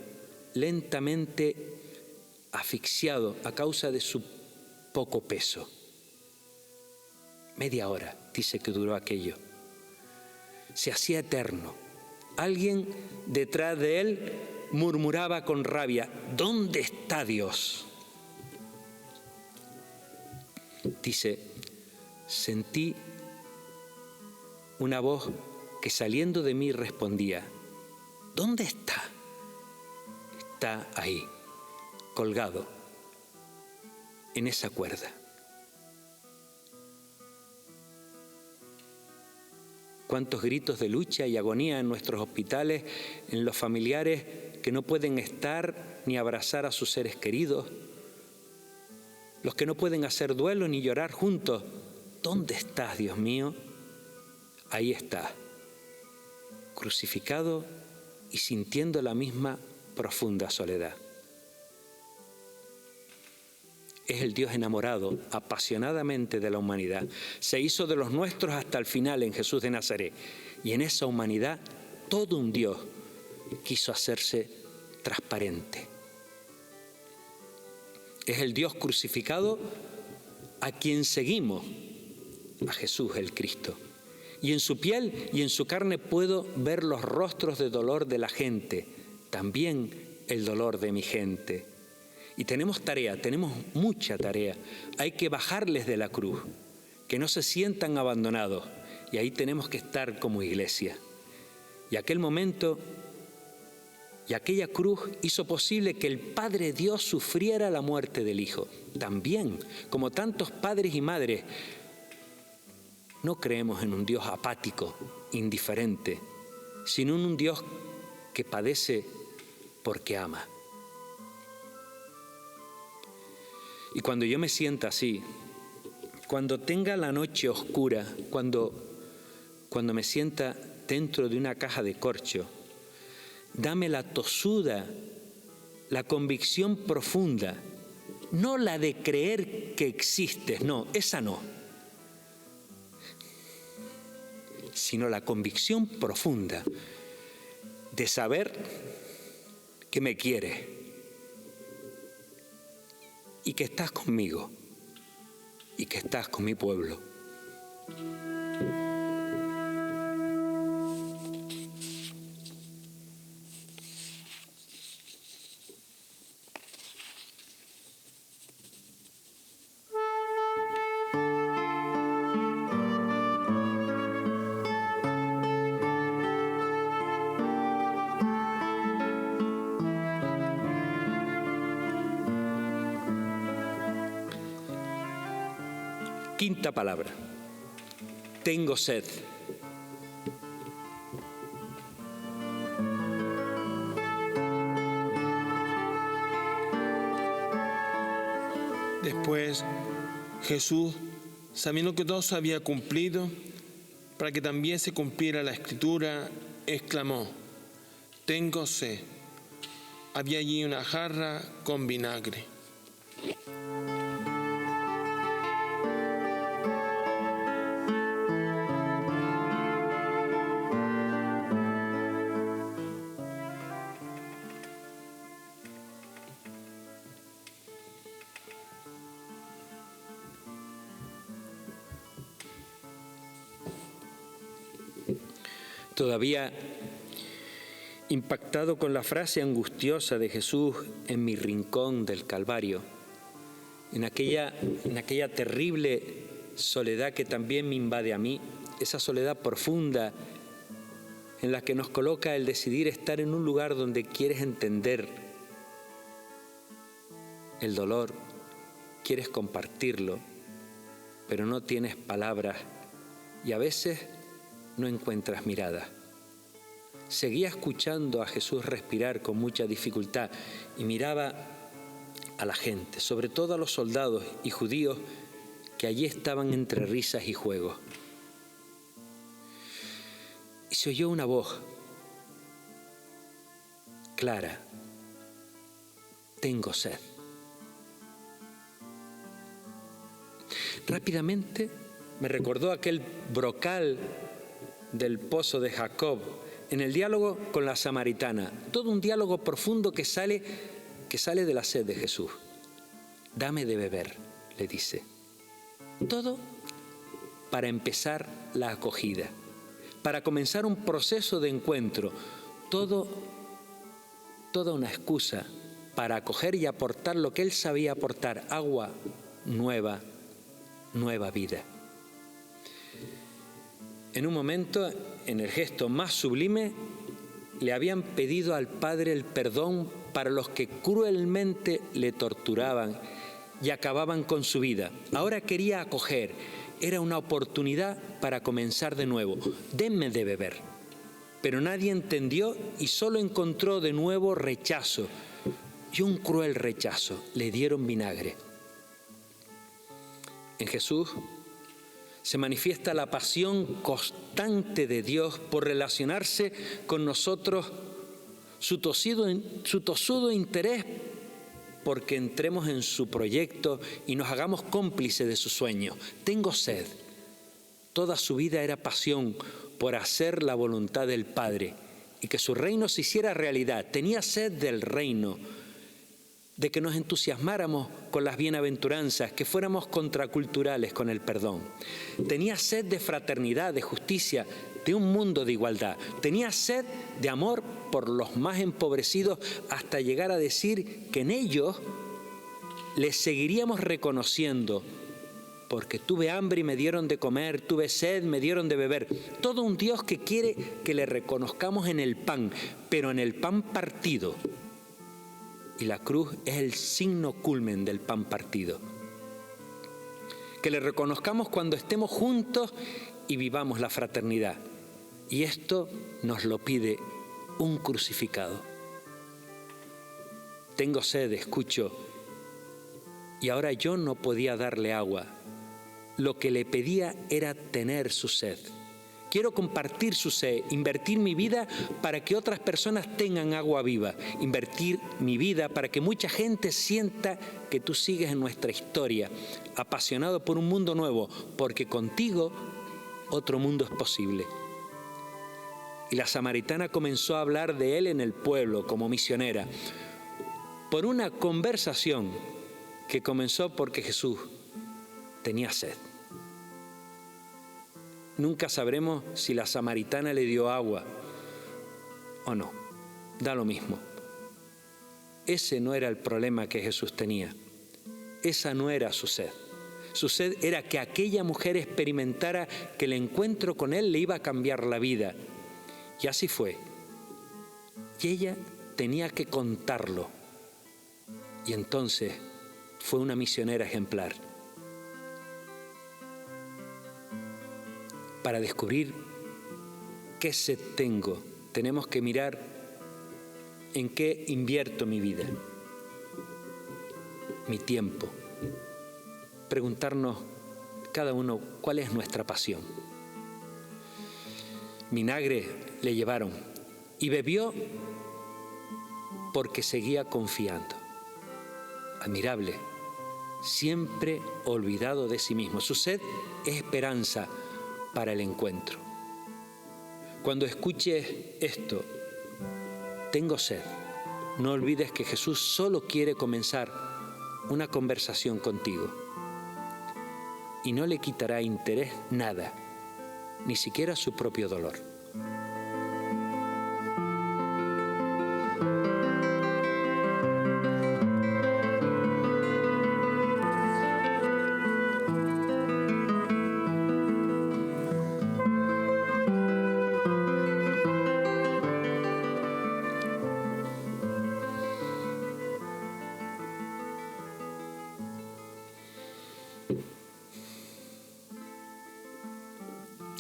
lentamente asfixiado a causa de su poco peso. Media hora, dice que duró aquello. Se hacía eterno. Alguien detrás de él murmuraba con rabia: ¿dónde está Dios? Dice, sentí una voz que saliendo de mí respondía: ¿dónde está? Está ahí, colgado en esa cuerda. Cuántos gritos de lucha y agonía en nuestros hospitales, en los familiares que no pueden estar ni abrazar a sus seres queridos, los que no pueden hacer duelo ni llorar juntos. ¿Dónde estás, Dios mío? Ahí está, crucificado y sintiendo la misma profunda soledad. Es el Dios enamorado apasionadamente de la humanidad. Se hizo de los nuestros hasta el final en Jesús de Nazaret. Y en esa humanidad, todo un Dios quiso hacerse transparente. Es el Dios crucificado a quien seguimos, a Jesús el Cristo. Y en su piel y en su carne puedo ver los rostros de dolor de la gente, también el dolor de mi gente. Y tenemos tarea, tenemos mucha tarea. Hay que bajarles de la cruz, que no se sientan abandonados. Y ahí tenemos que estar como iglesia. Y aquel momento y aquella cruz hizo posible que el Padre Dios sufriera la muerte del Hijo. También, como tantos padres y madres, no creemos en un Dios apático, indiferente, sino en un Dios que padece porque ama. Y cuando yo me sienta así, cuando tenga la noche oscura, cuando me sienta dentro de una caja de corcho, dame la tosuda, la convicción profunda, no la de creer que existes, no, esa no, sino la convicción profunda de saber que me quieres y que estás conmigo y que estás con mi pueblo. Quinta palabra. Tengo sed. Después, Jesús, sabiendo que todo se había cumplido, para que también se cumpliera la Escritura, exclamó: tengo sed. Había allí una jarra con vinagre. Todavía impactado con la frase angustiosa de Jesús en mi rincón del Calvario, en aquella terrible soledad que también me invade a mí, esa soledad profunda en la que nos coloca el decidir estar en un lugar donde quieres entender el dolor, quieres compartirlo, pero no tienes palabras y a veces no encuentras mirada. Seguía escuchando a Jesús respirar con mucha dificultad y miraba a la gente, sobre todo a los soldados y judíos que allí estaban entre risas y juegos. Y se oyó una voz clara: tengo sed. Rápidamente me recordó aquel brocal del pozo de Jacob en el diálogo con la samaritana, todo un diálogo profundo que sale de la sed de Jesús. Dame de beber, le dice. Todo para empezar la acogida, para comenzar un proceso de encuentro, toda una excusa para acoger y aportar lo que él sabía aportar: agua nueva vida. En un momento, en el gesto más sublime, le habían pedido al Padre el perdón para los que cruelmente le torturaban y acababan con su vida. Ahora quería acoger, era una oportunidad para comenzar de nuevo. Denme de beber. Pero nadie entendió y solo encontró de nuevo rechazo, y un cruel rechazo. Le dieron vinagre. En Jesús se manifiesta la pasión constante de Dios por relacionarse con nosotros, su tosudo interés porque entremos en su proyecto y nos hagamos cómplices de sus sueños. Tengo sed. Toda su vida era pasión por hacer la voluntad del Padre y que su reino se hiciera realidad. Tenía sed del reino, de que nos entusiasmáramos con las bienaventuranzas, que fuéramos contraculturales con el perdón. Tenía sed de fraternidad, de justicia, de un mundo de igualdad. Tenía sed de amor por los más empobrecidos, hasta llegar a decir que en ellos les seguiríamos reconociendo, porque tuve hambre y me dieron de comer, tuve sed, me dieron de beber. Todo un Dios que quiere que le reconozcamos en el pan, pero en el pan partido. Y la cruz es el signo culmen del pan partido. Que le reconozcamos cuando estemos juntos y vivamos la fraternidad. Y esto nos lo pide un crucificado. Tengo sed, escucho, y ahora yo no podía darle agua. Lo que le pedía era tener su sed. Quiero compartir su sed, invertir mi vida para que otras personas tengan agua viva, invertir mi vida para que mucha gente sienta que tú sigues en nuestra historia, apasionado por un mundo nuevo, porque contigo otro mundo es posible. Y la samaritana comenzó a hablar de él en el pueblo como misionera, por una conversación que comenzó porque Jesús tenía sed. Nunca sabremos si la samaritana le dio agua o no. Da lo mismo. Ese no era el problema que Jesús tenía. Esa no era su sed. Su sed era que aquella mujer experimentara que el encuentro con él le iba a cambiar la vida. Y así fue. Y ella tenía que contarlo. Y entonces fue una misionera ejemplar. Para descubrir qué sed tengo, tenemos que mirar en qué invierto mi vida, mi tiempo. Preguntarnos cada uno cuál es nuestra pasión. Vinagre le llevaron y bebió porque seguía confiando. Admirable, siempre olvidado de sí mismo. Su sed es esperanza para el encuentro. Cuando escuches esto, tengo sed, no olvides que Jesús solo quiere comenzar una conversación contigo y no le quitará interés nada, ni siquiera su propio dolor.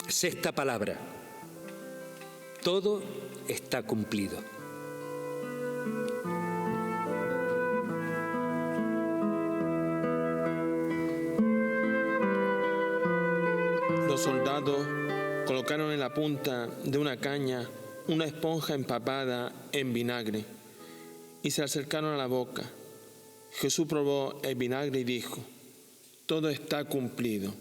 Sexta palabra. Todo está cumplido. Los soldados colocaron en la punta de una caña una esponja empapada en vinagre y se acercaron a la boca. Jesús probó el vinagre y dijo: todo está cumplido.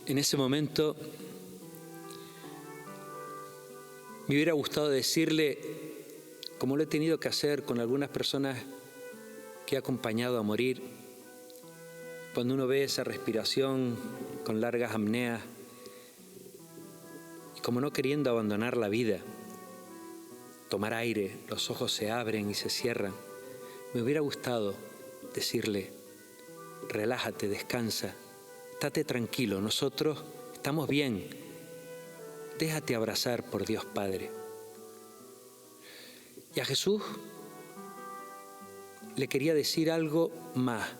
En ese momento me hubiera gustado decirle, como lo he tenido que hacer con algunas personas que he acompañado a morir, cuando uno ve esa respiración con largas apneas y como no queriendo abandonar la vida, tomar aire, los ojos se abren y se cierran, me hubiera gustado decirle: relájate, descansa, estate tranquilo, nosotros estamos bien, déjate abrazar por Dios Padre. Y a Jesús le quería decir algo más.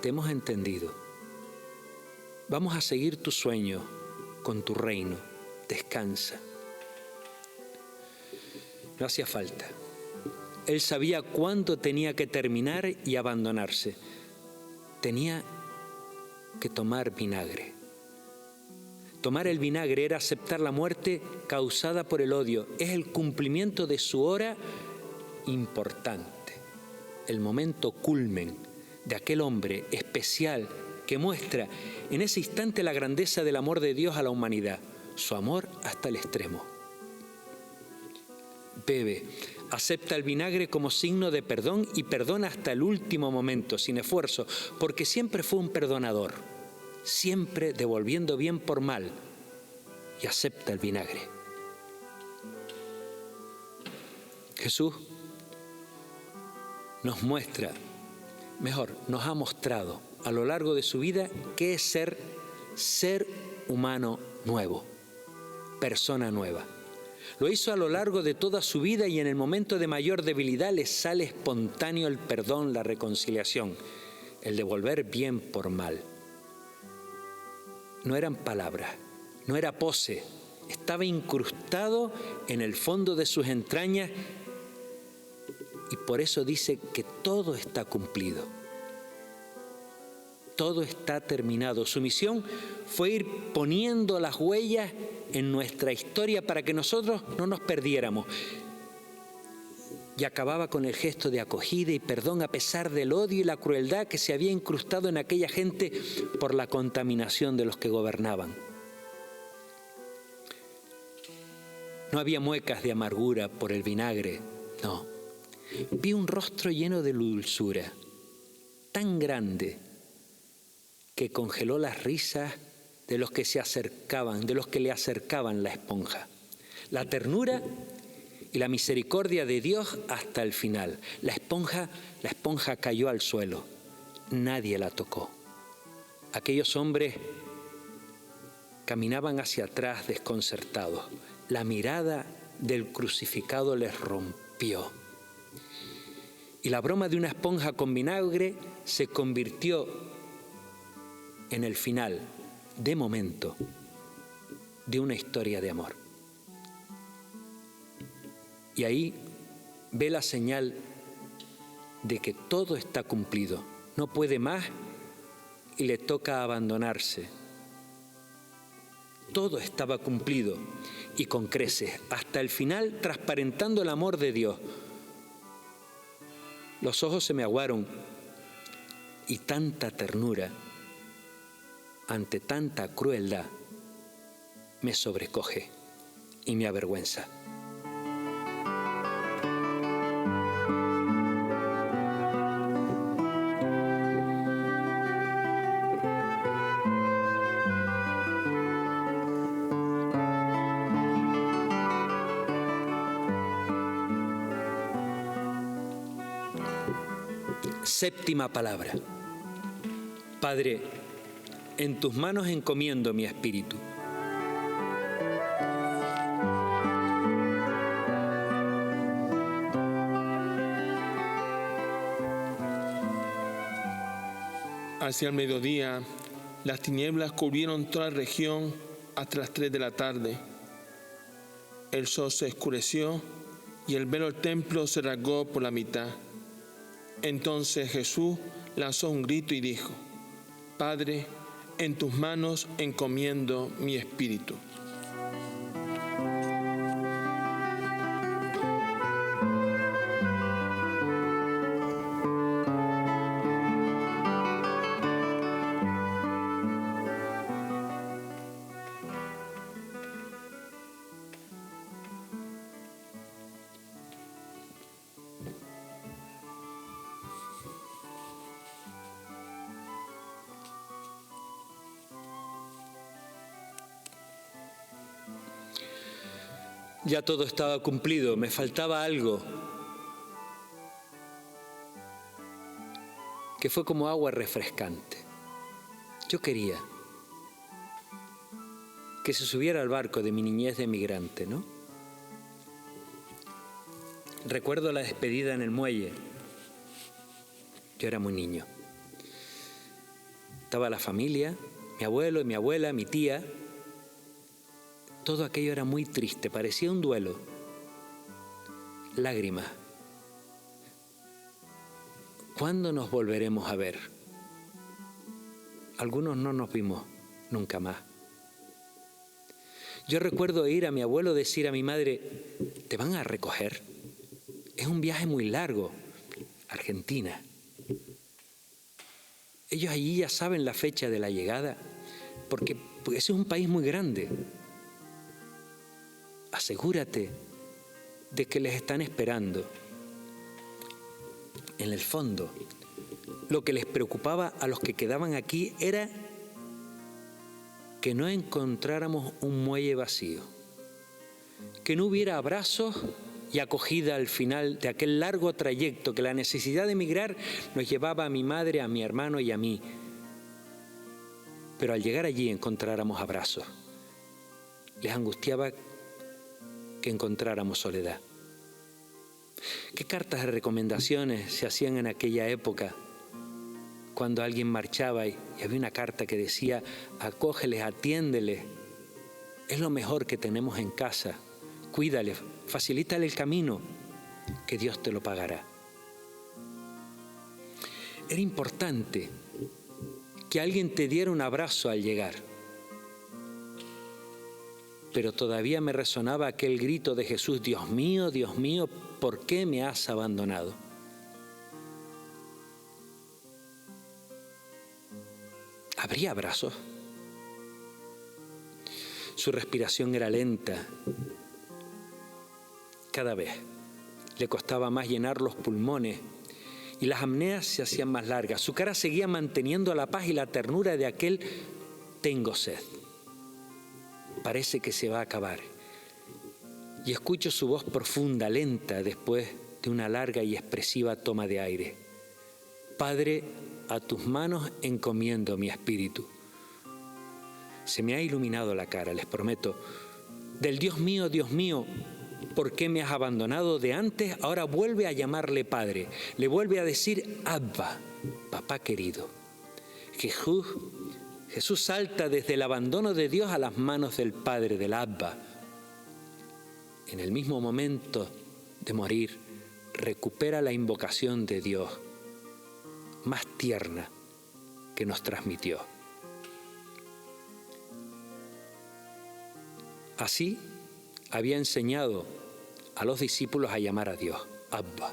Te hemos entendido. Vamos a seguir tu sueño con tu reino. Descansa. No hacía falta. Él sabía cuándo tenía que terminar y abandonarse. Tenía que tomar vinagre. Tomar el vinagre era aceptar la muerte causada por el odio. Es el cumplimiento de su hora importante, el momento culmen de aquel hombre especial que muestra en ese instante la grandeza del amor de Dios a la humanidad, su amor hasta el extremo. Bebe, acepta el vinagre como signo de perdón y perdona hasta el último momento, sin esfuerzo, porque siempre fue un perdonador, siempre devolviendo bien por mal, y acepta el vinagre. Jesús nos muestra, nos ha mostrado a lo largo de su vida qué es ser humano nuevo, persona nueva. Lo hizo a lo largo de toda su vida y en el momento de mayor debilidad le sale espontáneo el perdón, la reconciliación, el devolver bien por mal. No eran palabras, no era pose, estaba incrustado en el fondo de sus entrañas y por eso dice que todo está cumplido. Todo está terminado. Su misión fue ir poniendo las huellas en nuestra historia para que nosotros no nos perdiéramos. Y acababa con el gesto de acogida y perdón a pesar del odio y la crueldad que se había incrustado en aquella gente por la contaminación de los que gobernaban. No había muecas de amargura por el vinagre, no. Vi un rostro lleno de dulzura, tan grande que congeló las risas de los que se acercaban, de los que le acercaban la esponja. La ternura y la misericordia de Dios hasta el final. La esponja cayó al suelo. Nadie la tocó. Aquellos hombres caminaban hacia atrás desconcertados. La mirada del crucificado les rompió. Y la broma de una esponja con vinagre se convirtió en el final, de momento, de una historia de amor. Y ahí ve la señal de que todo está cumplido. No puede más y le toca abandonarse. Todo estaba cumplido y con creces, hasta el final transparentando el amor de Dios. Los ojos se me aguaron y tanta ternura ante tanta crueldad me sobrecoge y me avergüenza. Séptima palabra. Padre, en tus manos encomiendo mi espíritu. Hacia el mediodía, las tinieblas cubrieron toda la región hasta las 3 de la tarde. El sol se oscureció y el velo del templo se rasgó por la mitad. Entonces Jesús lanzó un grito y dijo: Padre, en tus manos encomiendo mi espíritu. Ya todo estaba cumplido, me faltaba algo, que fue como agua refrescante. Yo quería que se subiera al barco de mi niñez de emigrante, ¿no? Recuerdo la despedida en el muelle. Yo era muy niño. Estaba la familia, mi abuelo y mi abuela, mi tía. Todo aquello era muy triste, parecía un duelo. Lágrimas. ¿Cuándo nos volveremos a ver? Algunos no nos vimos nunca más. Yo recuerdo oír a mi abuelo decir a mi madre: ¿te van a recoger? Es un viaje muy largo. Argentina. Ellos allí ya saben la fecha de la llegada, porque ese es un país muy grande. Asegúrate de que les están esperando. En el fondo, lo que les preocupaba a los que quedaban aquí era que no encontráramos un muelle vacío, que no hubiera abrazos y acogida al final de aquel largo trayecto que la necesidad de emigrar nos llevaba a mi madre, a mi hermano y a mí. Pero al llegar allí encontráramos abrazos. Les angustiaba que encontráramos soledad. ¿Qué cartas de recomendaciones se hacían en aquella época? Cuando alguien marchaba y había una carta que decía: acógeles, atiéndeles, es lo mejor que tenemos en casa, cuídales, facilítale el camino, que Dios te lo pagará. Era importante que alguien te diera un abrazo al llegar. Pero todavía me resonaba aquel grito de Jesús: Dios mío, ¿por qué me has abandonado? ¿Habría abrazos? Su respiración era lenta. Cada vez le costaba más llenar los pulmones y las apneas se hacían más largas. Su cara seguía manteniendo la paz y la ternura de aquel: tengo sed. Parece que se va a acabar. Y escucho su voz profunda, lenta, después de una larga y expresiva toma de aire: Padre, a tus manos encomiendo mi espíritu. Se me ha iluminado la cara, les prometo. Del Dios mío, ¿por qué me has abandonado de antes? Ahora vuelve a llamarle Padre. Le vuelve a decir Abba, papá querido. Jesús salta desde el abandono de Dios a las manos del Padre, del Abba. En el mismo momento de morir, recupera la invocación de Dios, más tierna que nos transmitió. Así había enseñado a los discípulos a llamar a Dios, Abba.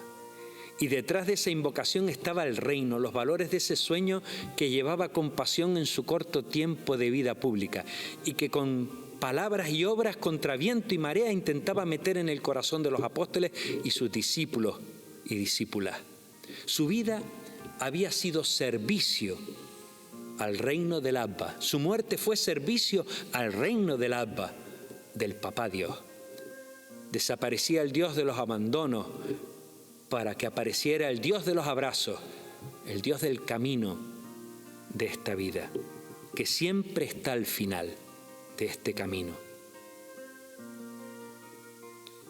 Y detrás de esa invocación estaba el reino, los valores de ese sueño que llevaba con pasión en su corto tiempo de vida pública y que con palabras y obras contra viento y marea intentaba meter en el corazón de los apóstoles y sus discípulos y discípulas. Su vida había sido servicio al reino del Abba. Su muerte fue servicio al reino del Abba, del Papá Dios. Desaparecía el Dios de los abandonos para que apareciera el Dios de los abrazos, el Dios del camino de esta vida, que siempre está al final de este camino.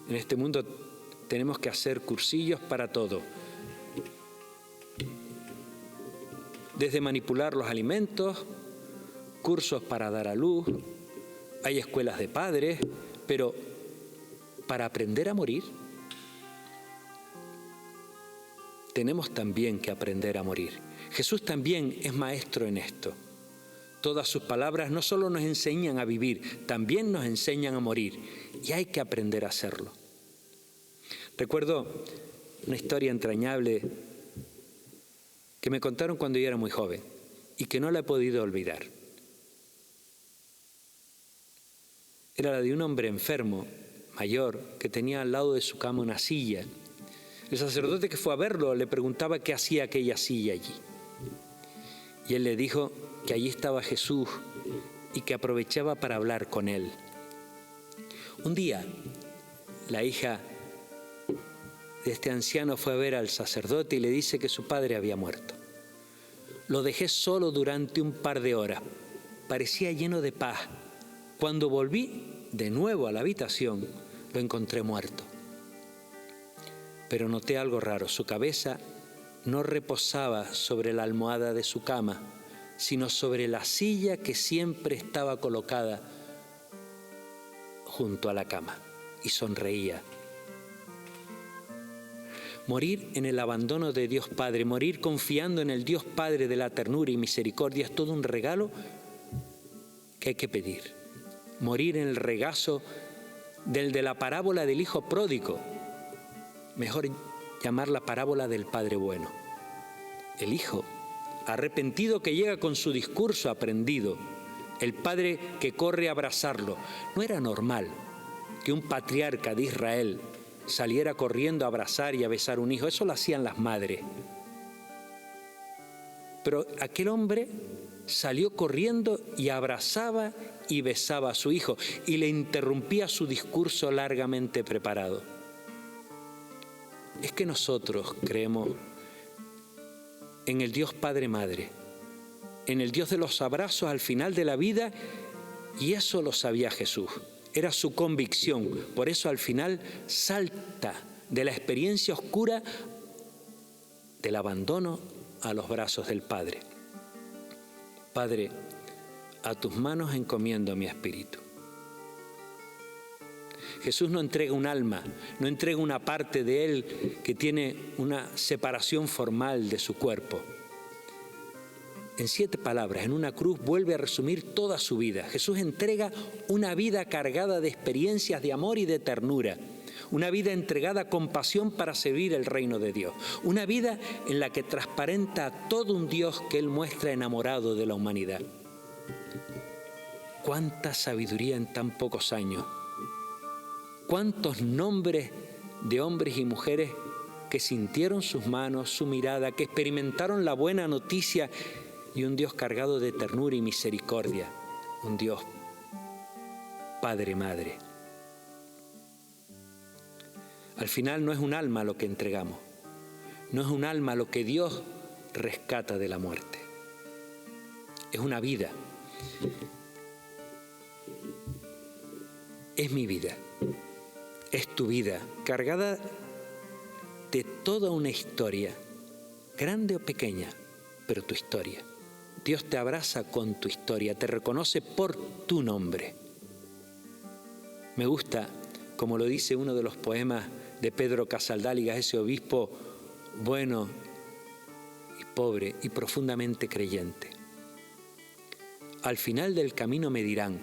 En este mundo tenemos que hacer cursillos para todo, desde manipular los alimentos, cursos para dar a luz, hay escuelas de padres, pero para aprender a morir, tenemos también que aprender a morir. Jesús también es maestro en esto. Todas sus palabras no solo nos enseñan a vivir, también nos enseñan a morir, y hay que aprender a hacerlo. Recuerdo una historia entrañable que me contaron cuando yo era muy joven y que no la he podido olvidar. Era la de un hombre enfermo, mayor, que tenía al lado de su cama una silla. El sacerdote que fue a verlo le preguntaba qué hacía aquella silla allí. Y él le dijo que allí estaba Jesús y que aprovechaba para hablar con él. Un día, la hija de este anciano fue a ver al sacerdote y le dice que su padre había muerto. Lo dejé solo durante un par de horas. Parecía lleno de paz. Cuando volví de nuevo a la habitación, lo encontré muerto. Pero noté algo raro. Su cabeza no reposaba sobre la almohada de su cama, sino sobre la silla que siempre estaba colocada junto a la cama, y sonreía. Morir en el abandono de Dios Padre, morir confiando en el Dios Padre de la ternura y misericordia es todo un regalo que hay que pedir. Morir en el regazo del de la parábola del hijo pródigo, mejor llamar la parábola del Padre bueno. El hijo arrepentido que llega con su discurso aprendido, el padre que corre a abrazarlo. No era normal que un patriarca de Israel saliera corriendo a abrazar y a besar a un hijo, eso lo hacían las madres. Pero aquel hombre salió corriendo y abrazaba y besaba a su hijo y le interrumpía su discurso largamente preparado. Es que nosotros creemos en el Dios Padre Madre, en el Dios de los abrazos al final de la vida, y eso lo sabía Jesús. Era su convicción, por eso al final salta de la experiencia oscura del abandono a los brazos del Padre. Padre, a tus manos encomiendo mi espíritu. Jesús no entrega un alma, no entrega una parte de él que tiene una separación formal de su cuerpo. En 7 palabras, en una cruz, vuelve a resumir toda su vida. Jesús entrega una vida cargada de experiencias de amor y de ternura, una vida entregada con pasión para servir el reino de Dios, una vida en la que transparenta a todo un Dios que Él muestra enamorado de la humanidad. ¡Cuánta sabiduría en tan pocos años! ¿Cuántos nombres de hombres y mujeres que sintieron sus manos, su mirada, que experimentaron la buena noticia, y un Dios cargado de ternura y misericordia, un Dios Padre, Madre? Al final no es un alma lo que entregamos, no es un alma lo que Dios rescata de la muerte, es una vida. Es mi vida, es tu vida, cargada de toda una historia, grande o pequeña, pero tu historia. Dios te abraza con tu historia, te reconoce por tu nombre. Me gusta, como lo dice uno de los poemas de Pedro Casaldáliga, ese obispo bueno y pobre y profundamente creyente. Al final del camino me dirán,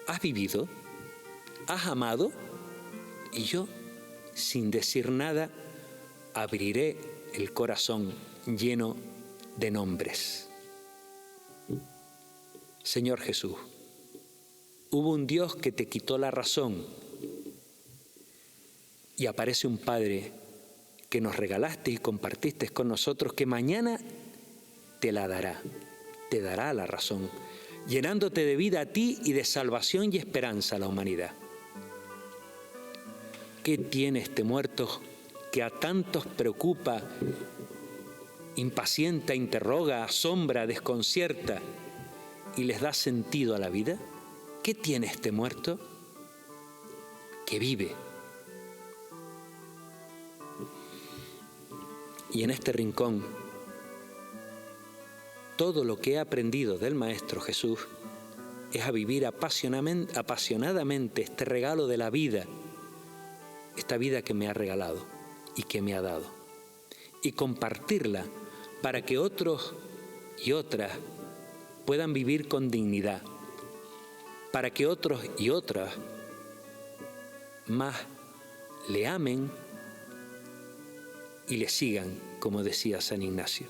¿has vivido? ¿Has amado? Y yo, sin decir nada, abriré el corazón lleno de nombres. Señor Jesús, hubo un Dios que te quitó la razón y aparece un Padre que nos regalaste y compartiste con nosotros, que mañana te la dará, te dará la razón, llenándote de vida a ti y de salvación y esperanza a la humanidad. ¿Qué tiene este muerto que a tantos preocupa impacienta, interroga, asombra, desconcierta y les da sentido a la vida? ¿Qué tiene este muerto? Que vive. Y en este rincón, todo lo que he aprendido del Maestro Jesús es a vivir apasionadamente este regalo de la vida, esta vida que me ha regalado y que me ha dado, y compartirla para que otros y otras puedan vivir con dignidad, para que otros y otras más le amen y le sigan, como decía San Ignacio.